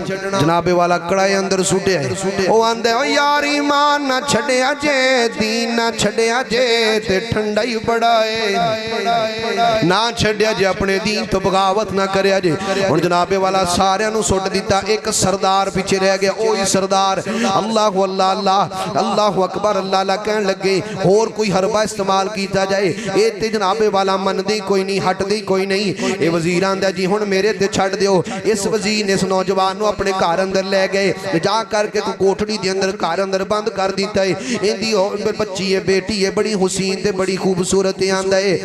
جناب والا کڑائے اندر سٹیا ہے او آندا او یار ایمان نہ چھڈیا جے دین نہ چھڈیا جے تے ٹھنڈا ہی بڑا ہے نہ چھڈیا جے اپنے دین تو بغاوت نہ کریا جے اور جناب والا سارے نو سٹ دیتا ایک سردار پیچھے رہ گیا اوہی سردار اللہ اللہ اللہ اللہ اکبر اللہ اللہ کہن لگے اور کوئی حربہ استعمال کیتا جائے اے تے جناب والا من دی کوئی نہیں ہٹ دی کوئی نہیں اے وزیر آندہ جی ہن میرے تے چھڑ دیو اس وزیر نے اس نوجوان نو اپنے گھر اندر لے گئے جا کر کے کوٹڑی دے اندر گھر اندر بند کر دیتا ہے ایندی بچی ہے بیٹی ہے بڑی حسین تے بڑی خوبصورت آندا ہے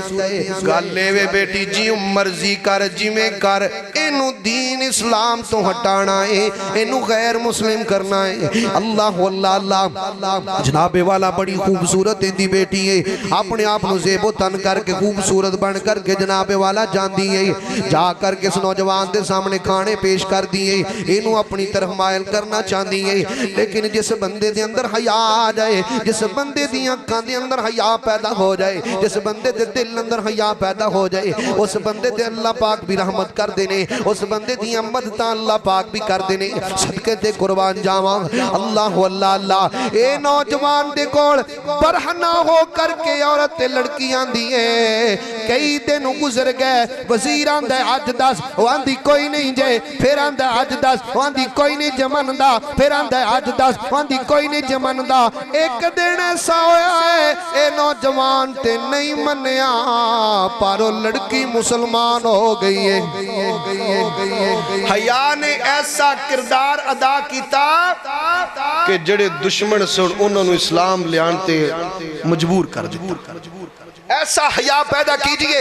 گل لے وے بیٹی جی مرضی کر جویں کر اینو دین اسلام تو ہٹانا ہے اینو غیر مسلم کرنا ہے اللہ اللہ اللہ جناب والا بڑی خوبصورت دی بیٹی ہے اپنے آپ نو زیب و تن کر کے خوبصورت بن کر کے جناب والا جاندی ہے جا کر کے اس نوجوان دے سامنے کھانے پیش کر دیئے اینو اپنی طرف مائل کرنا چاندی ہے لیکن جس بندے دے اندر حیا آ جائے جس بندے دی آنکھاں دے اندر حیا پیدا ہو جائے جس بندے دے دل اندر حیا پیدا ہو جائے اس بندے دے اللہ پاک بھی رحمت کر دینے اس بندے دی مدداں اللہ پاک بھی کر دینے صدقے تے قربان جاواں اللہ اللہ اللہ اے نوجوان دے کول برہنہ ہو کر کے عورت لڑکیاں دیئے کئی دن گزر گئے وزیر آندہ آج دس واندی کوئی نہیں جے پھر آندہ آج دس واندی کوئی نہیں جمن دا پھر آندہ آج دس واندی کوئی نہیں جمن دا ایک دن ایسا ہویا ہے اے نوجوان تے نہیں منیا پارو لڑکی مسلمان ہو گئی ہے حیا نے ایسا کردار ادا کیتا کہ جڑے دشمن سن انہوں نے اسلام لیانتے مجبور کر دیتا ایسا حیا پیدا کیجئے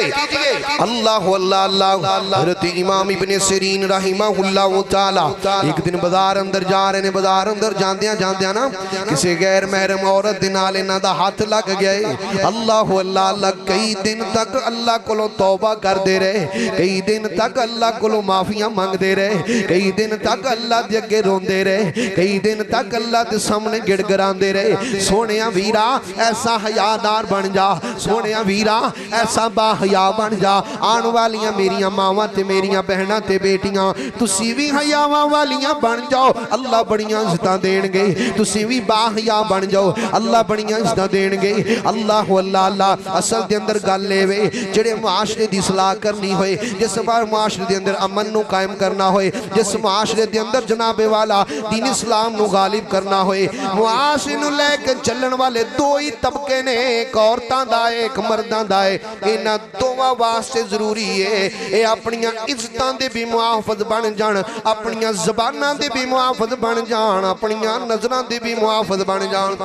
اللہ اللہ اللہ حضرت امام ابن سیرین رحمہ اللہ تعالی ایک دن بازار اندر جا رہے ہیں بازار اندر جاندیاں نا کسی غیر محرم عورت دے نال انہاں دا ہاتھ لگ گئے اللہ اللہ اللہ کئی دن تک اللہ کو توبہ کر دے رہے کئی دن تک اللہ کو معافیاں مانگ دے رہے کئی دن تک اللہ دے اگے روندے رہے کئی دن تک اللہ دے سامنے گڑ گراندے رہے سونیاں ویرا ایسا حیادار بن جا سونیاں ویرا ایسا با حیا بن جا آن والیاں میریاں ماواں تے میریاں بہناں تے بیٹیاں تسی بھی حیاواں والیاں بن جاؤ اللہ بڑیاں عزتاں دین گے تسی بھی با حیا بن جاؤ اللہ بڑیاں عزتاں دین گے اللہ اللہ اللہ اصل دے اندر گل لے وے جڑے معاشرے دی اصلاح کرنی ہوئے جس بار معاشرے دے اندر امن نو قائم کرنا ہوئے جس معاشرے دے اندر جناب والا دین اسلام نو غالب کرنا ہوئے معاشرے نو لے کے چلن والے دو ہی طبقے نے ایک عورتاں دا ایک مرداں دا ہے انہاں دوواں واسطے ضروری ہے اے اپنیاں عزتاں دے بھی محافظ بن جان اپنیاں زباناں دے بھی محافظ بن جان اپنیاں نظراں دے بھی محافظ بن جان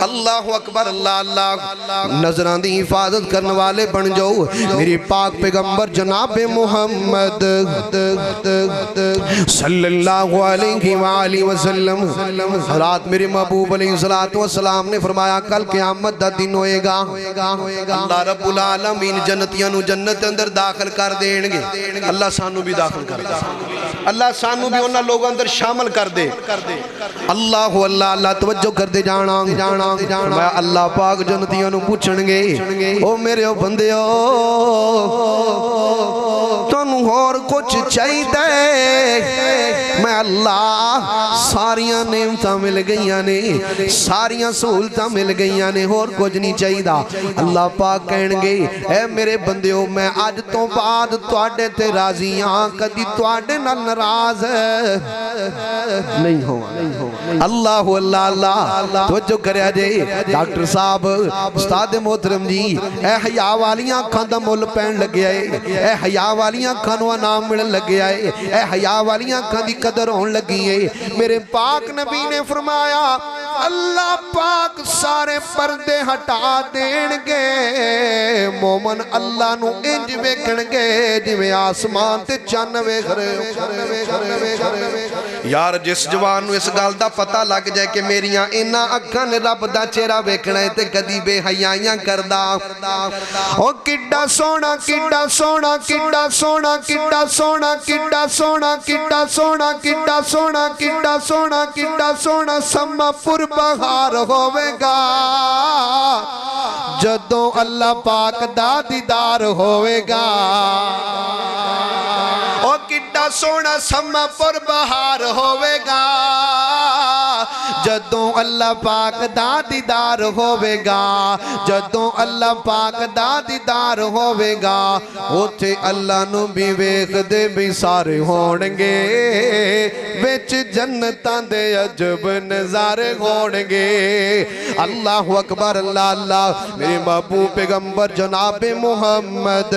اللہ اکبر اللہ اللہ نظراں دی حفاظت کرنے والے بن جاؤ میری پاک پیغمبر جناب محمد صلی اللہ علیہ وآلہ وسلم حضرات میرے محبوب علیہ السلام نے فرمایا کل قیامت دا دن ہوئے گا اللہ رب العالمین جنتیاں نو جنت اندر داخل کر دیں گے اللہ سانو بھی داخل کر دے اللہ سانو بھی انہاں لوگوں اندر شامل کر دے اللہ اللہ اللہ توجہ کر دے جانا فرمایا اللہ پاک جنتیاں نو پوچھن گے او میرے او بندے تانوں اور کچھ چاہیے میں اللہ ساریاں نعمتاں مل گئیاں نے ساریاں سہولتاں مل گئیاں نے اور کچھ نہیں چاہیے اللہ پاک کہن گے اے میرے بندیو میں آج تو بعد تواڈے تے راضی ہاں کدی تواڈے نال ناراض نہیں ہوا اللہ اللہ اللہ توجہ کریا جے ڈاکٹر صاحب استاد محترم جی اے حیا والیاں اکھاں دا مل پین لگیا ہے اے حیا والیاں اکھاں نو انعام ملن لگیا ہے اے حیا والیاں اکھاں دی قدر ہون لگی ہے میرے پاک نبی نے فرمایا اللہ پاک سارے پردے ہٹا دین گے مومن اللہ نو انج ویکھن گے جویں آسمان تے چن ویکھ رہے یار جس جوان نو اس گل دا پتہ لگ جائے کہ میریاں انہاں اکھاں نے رب دا چہرہ ویکھنا ہے تے کدی بے حیائیاں کردا او کڈا سونا کڈا سونا کڈا سونا کڈا سونا کڈا سونا کڈا سونا کڈا سونا کڈا سونا کڈا سونا سما پر بہار ہوے گا جدوں اللہ پاک دا دیدار ہوے گا او کڈا سونا سما پر بہار ہوے گا جدوں اللہ پاک دا دیدار ہوے گا جدوں اللہ پاک دا دیدار ہوے گا اوتھے اللہ نو بھی ویکھ دے بھی سارے ہون گے وچ جنتاں دے عجب نظارے ہون گے اللہ اکبر اللہ اللہ میرے محبوب پیغمبر جناب محمد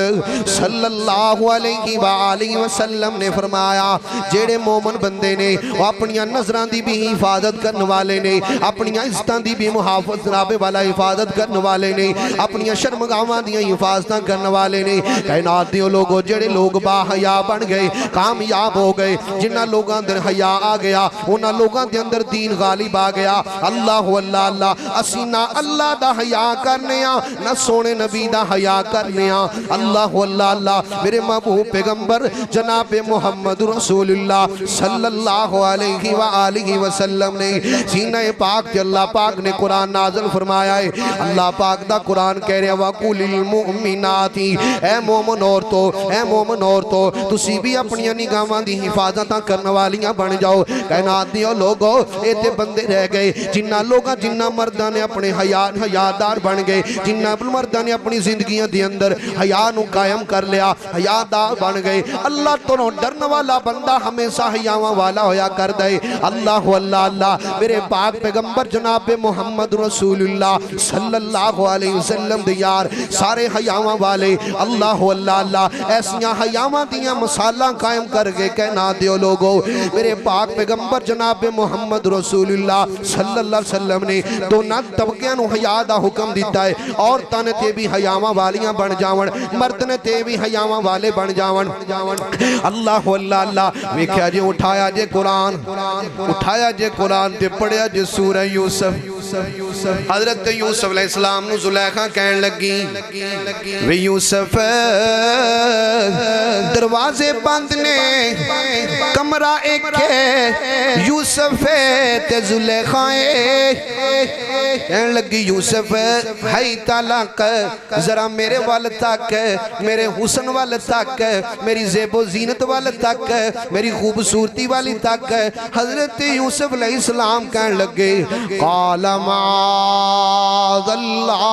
صلی اللہ علیہ وآلہ وسلم نے فرمایا جیڑے مومن بندے نے وہ اپنیاں نظراں دی بھی حفاظت کرنے والے نے اپنیاں عزتاں دی بھی محافظت جناب والا حفاظت کرنے والے نے اپنیاں شرمگاواں دیاں حفاظتاں کرنے والے نے کائنات دیو لوگوں جڑے لوگ با حیا بن گئے کامیاب ہو گئے جنہاں لوگاں اندر حیا آ گیا انہاں لوگاں دے اندر دین غالب آ گیا اللہ اللہ اللہ اسی نہ اللہ دا حیا کرنے ہاں نہ سونے نبی دا حیا کرنے ہاں اللہ اللہ اللہ میرے محبوب پیغمبر جناب محمد رسول اللہ صلی اللہ علیہ وآلہ وسلم نے سینہ پاک تے اللہ پاک نے قرآن نازل فرمایا ہے اللہ پاک دا قرآن کہہ رہے وَقُلِ الْمُؤْمِنَاتِ اے مومن عورتو تسی بھی اپنی نگاہاں دی حفاظتاں کرنے والیاں بن جاؤ کائنات دیو لوگو اے تے بندے رہ گئے جنہ مردہ نے اپنے حیادار بن گئے جنہ مردہ نے اپنی زندگیاں دی اندر حیا نو قائم کر لیا حیادار بن گئے اللہ تو ڈرنے کرنے والا بندہ ہمیشہ حیاواں والا ہویا کر دے اللہ اللہ اللہ میرے پاک پیغمبر جناب محمد رسول اللہ صلی اللہ علیہ وسلم دے یار سارے حیاواں والے اللہ اللہ اللہ ایسیاں حیاواں دیاں مسالاں قائم کر کے کہنا دیو لوگو میرے پاک پیغمبر جناب محمد رسول اللہ صلی اللہ علیہ وسلم نے دونوں طبقیاں نو حیا دا حکم دیتا ہے عورتاں نے تے بھی حیاواں والیاں بن جاون مرد نے تے بھی حیاواں والے بن جاون اللہ اللہ اللہ ویکھیا جے اٹھایا جے قرآن تے پڑھیا جے سورہ یوسف حضرت یوسف علیہ السلام نو زلیخا کہن لگی وی یوسف دروازے بند نے کمرہ ایک ہے یوسف تے زلیخا کہن لگی یوسف ہائی طلاق ذرا میرے وال تک میرے حسن وال تک میری زیب و زینت وال تک میری خوبصورتی والی تک حضرت یوسف علیہ السلام کہن لگے قال معاذ اللہ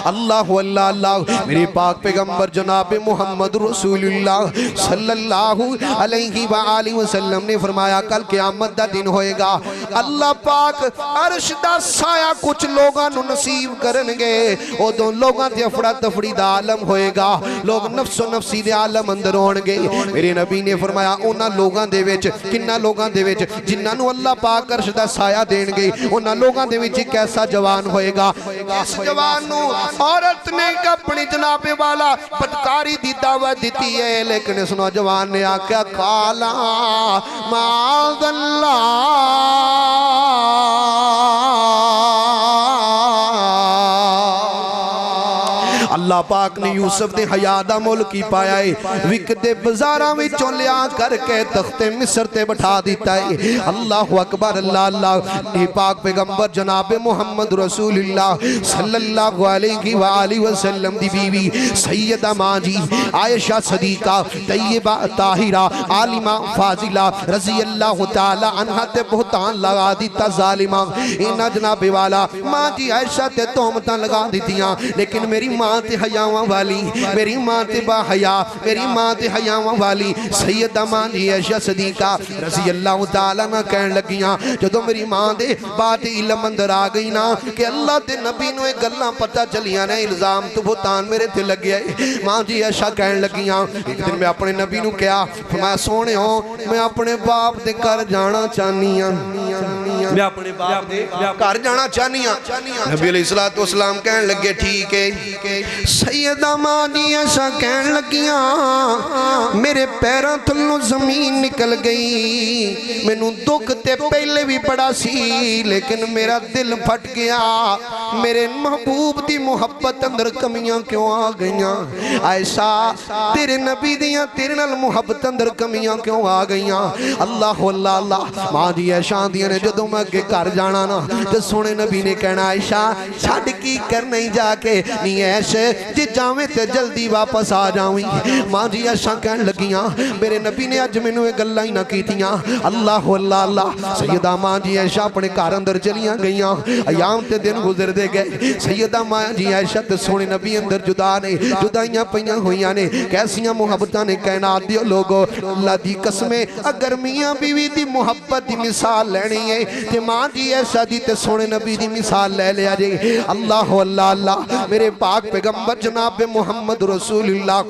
اللہ اللہ اللہ میرے پاک پیغمبر جناب محمد رسول اللہ صلی اللہ علیہ وآلہ وسلم نے فرمایا کل قیامت دا دن ہوئے گا اللہ پاک عرش دا سایہ کچھ لوگاں نو نصیب کرنگے او دو لوگاں تے افڑا تفڑی دا عالم ہوئے گا لوگ نفس و نفسی دے عالم اندر ہونگے میرے نبی نے فرمایا اونا لوگاں دے وچ کنہ لوگاں دے وچ جنہاں نو اللہ پاک عرش دا سایہ دینگے اونا لوگاں دے وچ کیسا جوان ہوئے گا اس جوان نو عورت نے اپنی جناب والا بدکاری دی دعوت دیتی ہے لیکن اس نوجوان نے آکھا قالا معاذ اللہ اللہ پاک نے یوسف دے حیا دا ملکی پایا ہے وکدے بزاراں وچوں لیا کر کے تخت مصر تے بٹھا دیتا ہے اللہ اکبر اللہ اللہ یہ پاک پیغمبر جناب محمد رسول اللہ صلی اللہ علیہ وآلہ وسلم دی بیوی سیدہ ماں جی عائشہ صدیقہ طیبہ طاہرہ عالمہ فاضلہ رضی اللہ تعالی عنہ تے بہتان لگا دیتا ظالمہ انہ جناب والا ماں جی عائشہ تے تومتاں لگا دیتیاں لیکن میری ماں تے حیاواں والی میری ماں تے با حیا میری ماں تے حیاواں والی سیدہ ماں جی عائشہ صدیقہ رضی اللہ تعالیٰ نہ کہن لگیاں جدو میری ماں دے بات علم اندر آ گئی نا کہ اللہ دے نبی نو ایک گلاں پتہ چلیاں نے الزام تو بہتان میرے تے لگ گیا ماں جی عائشہ کہن لگیاں ایک دن میں اپنے نبی نو کیا فرمایا سونے ہوں میں اپنے باپ دے کر جانا چاہنیاں میں اپنے باپ دے کر جانا چاہنیاں نبی علیہ السلام کہن لگے ٹھیک ہے سیدہ ماں جی ایسا کہن لگیاں میرے پیروں تھلوں زمین نکل گئی میں نو دکھ تے پہلے بھی پڑا سی لیکن میرا دل پھٹ گیا میرے محبوب دی محبت اندر کمیاں کیوں آ گئیاں عائشہ تیرے نبی دیاں تیرے نال محبت اندر کمیاں کیوں آ گئیاں اللہ اللہ اللہ ماں جی عائشہ دیاں نے جدوں میں اگے کر جانا نا تے سونے نبی نے کہنا عائشہ چھڑ کی کر نہیں جا کے نہیں ایسے جی جاویں تے جلدی واپس آ جاویں ماں جی عائشہ کہن لگیاں میرے نبی نے اج مینوں ایک گلاں ہی نہ کیتیاں اللہ اللہ اللہ سیدہ ماں جی عائشہ اپنے گھر اندر چلیاں گئیاں ایام تے دن گزر دے گئے سیدہ ماں جی عائشہ تے سونے نبی اندر جدا نے جدائیاں پیاں ہویاں نے کیسیاں محبتاں نے کہنا دیو لوگو اللہ دی قسمیں اگر میاں بیوی دی محبت دی مثال لینی ہے تے ماں جی عائشہ دی تے سونے نبی دی مثال لے لیا جے اللہ اللہ اللہ میرے پاک پیغمبر جناب محمد رسول اللہ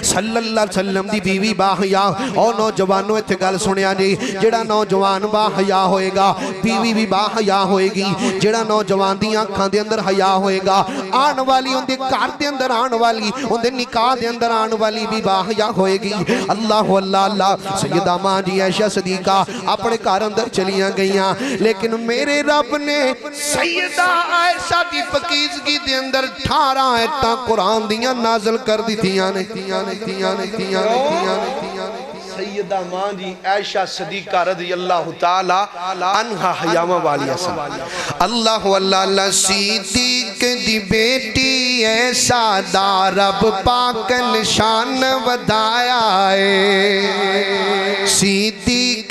صلی اللہ علیہ وسلم دی بیوی با حیا اور نوجوانوں اتھے گل سنیا جی جڑا نوجوان با حیا ہوئے گا بیوی بھی با حیا ہوئے گی جڑا نوجوان دی آنکھاں دے اندر حیا ہوئے گا آن والی ان دے کار دے اندر آن والی ان دے نکاح دے اندر آن والی بھی با حیا ہوئے گی اللہ اللہ اللہ سیدہ ماں جی عائشہ صدیقہ اپنے کار اندر چلیاں گئیاں لیکن میرے رب نے سیدہ عائشہ دی پاکیزگی دے اندر 18 آیتاں قرآن دیاں نازل کر دی تیاں نے سیدہ ماں جی عائشہ صدیقہ رضی اللہ تعالی عنہ حیاواں والی اسم اللہ اللہ اللہ صدیق دی بیٹی ایسا دا رب پاک نشان ودایا ہے صدیق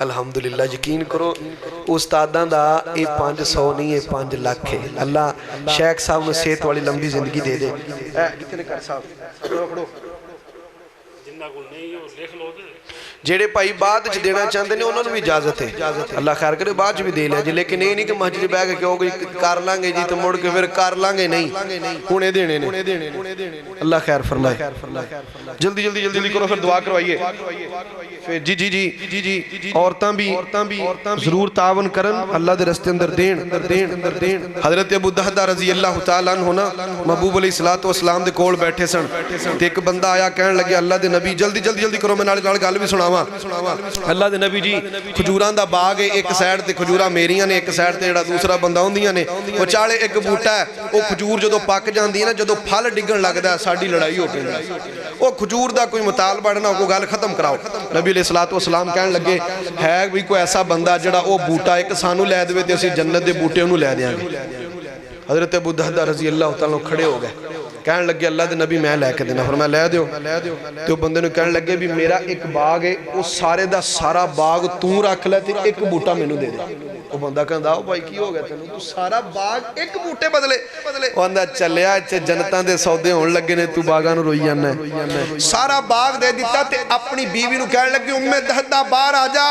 الحمدللہ یقین کرو استاداں دا یہ 500 نہیں ہے 5 لاکھ ہے اللہ شیخ صاحب نے صحت والی لمبی زندگی دے دے کتنے کر صاحب جیڑے پائی بعد چ دینا چاہتے ہیں انہوں نے بھی اجازت ہے اللہ خیر کرے بعد چ بھی دے لیا جی لیکن یہ نہیں کہ مسجد بہ کے کہو گے کر لیں گے جی تو مڑ کے پھر کر لیں گے نہیں ہنے دینے اللہ خیر فرمائے جلدی جلدی جلدی کرو پھر دعا کروائیے جی جی جی جی جی عورتاں بھی ضرور تعاون کرن اللہ دے رستے اندر دین حضرت ابو دہدہ رضی اللہ تعالیٰ عنہ نا محبوب علیہ السلام دے کول بیٹھے سن تے ایک بندہ آیا کہنے لگے اللہ دے نبی جلدی جلدی جلدی کرو میں نال گل بھی سناواں اللہ دے نبی جی کھجوراں دا باغ ہے ایک سائیڈ تے کھجوراں میریاں نے ایک سائیڈ تے جڑا دوسرا بندہ ہوندیاں نے وہ چالے ایک بوٹا ہے وہ کھجور جدو پک جاندی ہے نا جدو پھل ڈگن لگدا ہے ساڈی لڑائی ہو پئی وہ کھجور دا کوئی مطالبہ نہ کوئی گل ختم کراؤ نبی علیہ السلام کہنے لگے ہے بھی کوئی ایسا بندہ جڑا وہ بوٹا ایک سانو لے دے تے اسی جنت دے بوٹے انہوں لے دیاں گے حضرت ابو دہدہ رضی اللہ تعالیٰ کھڑے ہو گئے کہنے لگے اللہ دے نبی میں لے کے دینا فرمایا لے دیو تو بندے نے کہنے لگے بھی میرا ایک باغ ہے وہ سارے دا سارا باغ تو رکھ لے تے ایک بوٹا میں نو دے دے وہ بندہ کہنے دا بھائی کی ہو گیا تو سارا باغ ایک بوٹے بدلے وہ اندہ چلیا اچھے جنتاں دے سودے ہون لگے نے تو باغاں نو روئی جانا ہے سارا باغ دے دیتا تے اپنی بیوی نو کہنے لگے امی دہدہ باہر آجا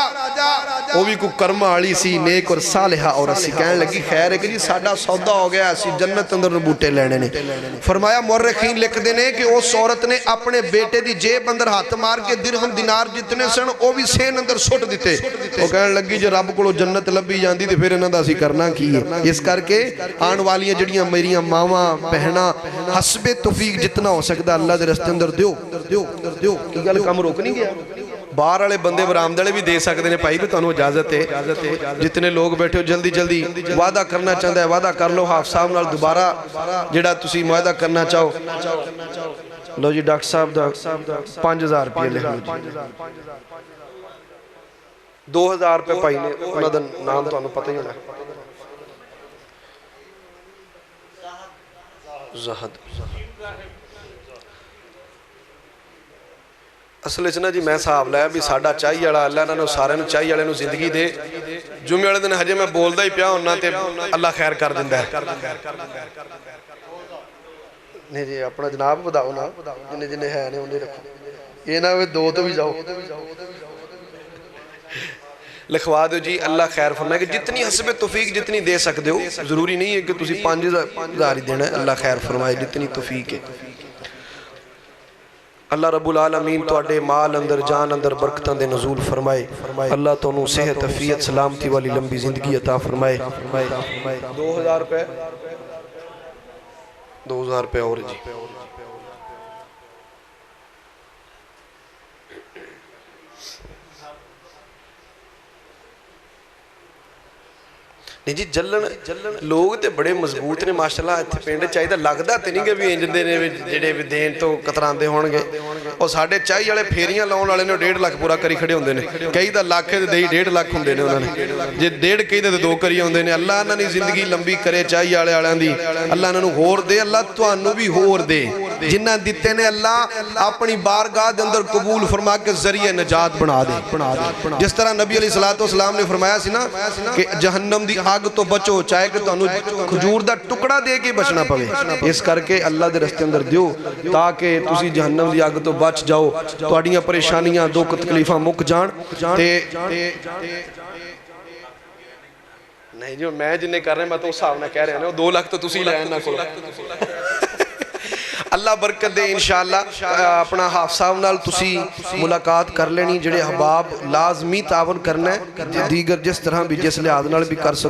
وہ بھی کو کرم آلی سی نیک اور صالحہ اور اسی کہنے لگی خیر ہے کہ جی ساڑا سودا ہو گیا اسی جنت اندر بوٹے لینے نے فرمایا مورخین لکھ دینے کہ اس عورت نے اپنے بیٹے دی جیب اندر ہاتھ مار کے درہم دینار جتنے سن وہ بھی سین اندر سٹ دیتے وہ کہنے لگی جو رب کو جنت لبی جاندی تھی پھر انہاں دا اسی کرنا کی ہے اس کر کے آن والیاں جڑیاں میریاں ماواں بہناں حسب توفیق جتنا ہو سکتا اللہ دے رستے اندر دیو کی گل کم روک نہیں گیا باہر والے بندے برآمدڑے بھی دے سکتے ہیں بھائی بھی تانوں اجازت ہے جتنے لوگ بیٹھے ہو جلدی جلدی وعدہ کرنا چاہتا ہے وعدہ کر لو حافظ صاحب نال دوبارہ جڑا تسی معاہدہ کرنا چاہو لو جی ڈاکٹر صاحب دا 5000 روپے لے لو جی 2000 روپے پائی نے انہاں دا نام تانوں پتہ ہی ہونا زہد اصل اچھنا جی میں صاحب لیا بھی ساڑھا چاہیے والا اللہ نے سارے نو چاہیے والے نو زندگی دے جمعے والے دن ہجے میں بولدا ہی پیا ہونا تے اللہ خیر کر دیندا ہے نہیں جی اپنا جناب بتاؤ نا جنہیں جنہیں ہے نہیں انہیں رکھو یہ نہ ہوئے دو تو بھی جاؤ لکھوا دو جی اللہ خیر فرمائے کہ جتنی حسب توفیق جتنی دے سکتے ہو ضروری نہیں ہے کہ تسی 5000 ہی دینا ہے اللہ خیر فرمائے جتنی توفیق ہے اللہ رب العالمین تو اڈے مال اندر جان اندر برکتاں دے نزول فرمائے اللہ تو انہوں صحت عفیت سلامتی والی لمبی زندگی عطا فرمائے 2000 روپے 2000 روپے اور جی نہیں جی جلن لوگ تے بڑے مضبوط نے ماشاءاللہ اتھے پینڈے چاہیے تھا لگدا تے نہیں کہ بھی انج دے نے جڑے بھی دین تو قطران دے ہون گے اور ساڑھے چاہیے والے پھیریاں لاؤن والے نے 1.5 لاکھ پورا کری کھڑے ہوندے نے کئی دا لاکھ دے دئی 1.5 لاکھ ہوندے نے انہوں نے جے 1.5 کئی دے 2 کری ہوندے نے اللہ انہاں نے زندگی لمبی کرے چاہیے والے والےاں دی اللہ انہاں نوں ہور دے اللہ تانوں بھی ہور دے جنہاں دتے نے اللہ اپنی بارگاہ دے اندر قبول فرما کے ذریعہ نجات بنا دے جس طرح نبی علیہ السلام نے فرمایا سی نا کہ جہنم دی آگ تو بچو چاہے کہ تو کھجور دا ٹکڑا دے کے بچنا پوے اس کر کے اللہ دے رستے اندر دیو تاکہ تسی جہنم دی آگ تو بچ جاؤ تواڈیاں پریشانیاں دکھ تکلیفاں مک جان تے نہیں جو میں جنہیں کر رہے ہیں میں تو اس حساب نہ کہہ رہے ہیں 2 لاکھ تو تسی لے آنا کھولو اللہ برکت دے انشاءاللہ اپنا حافظ صاحب نال تسی ملاقات کر لینی جڑے احباب لازمی تعاون کرنا ہے دیگر جس طرح بھی جس لحاظ نال بھی کر سکتے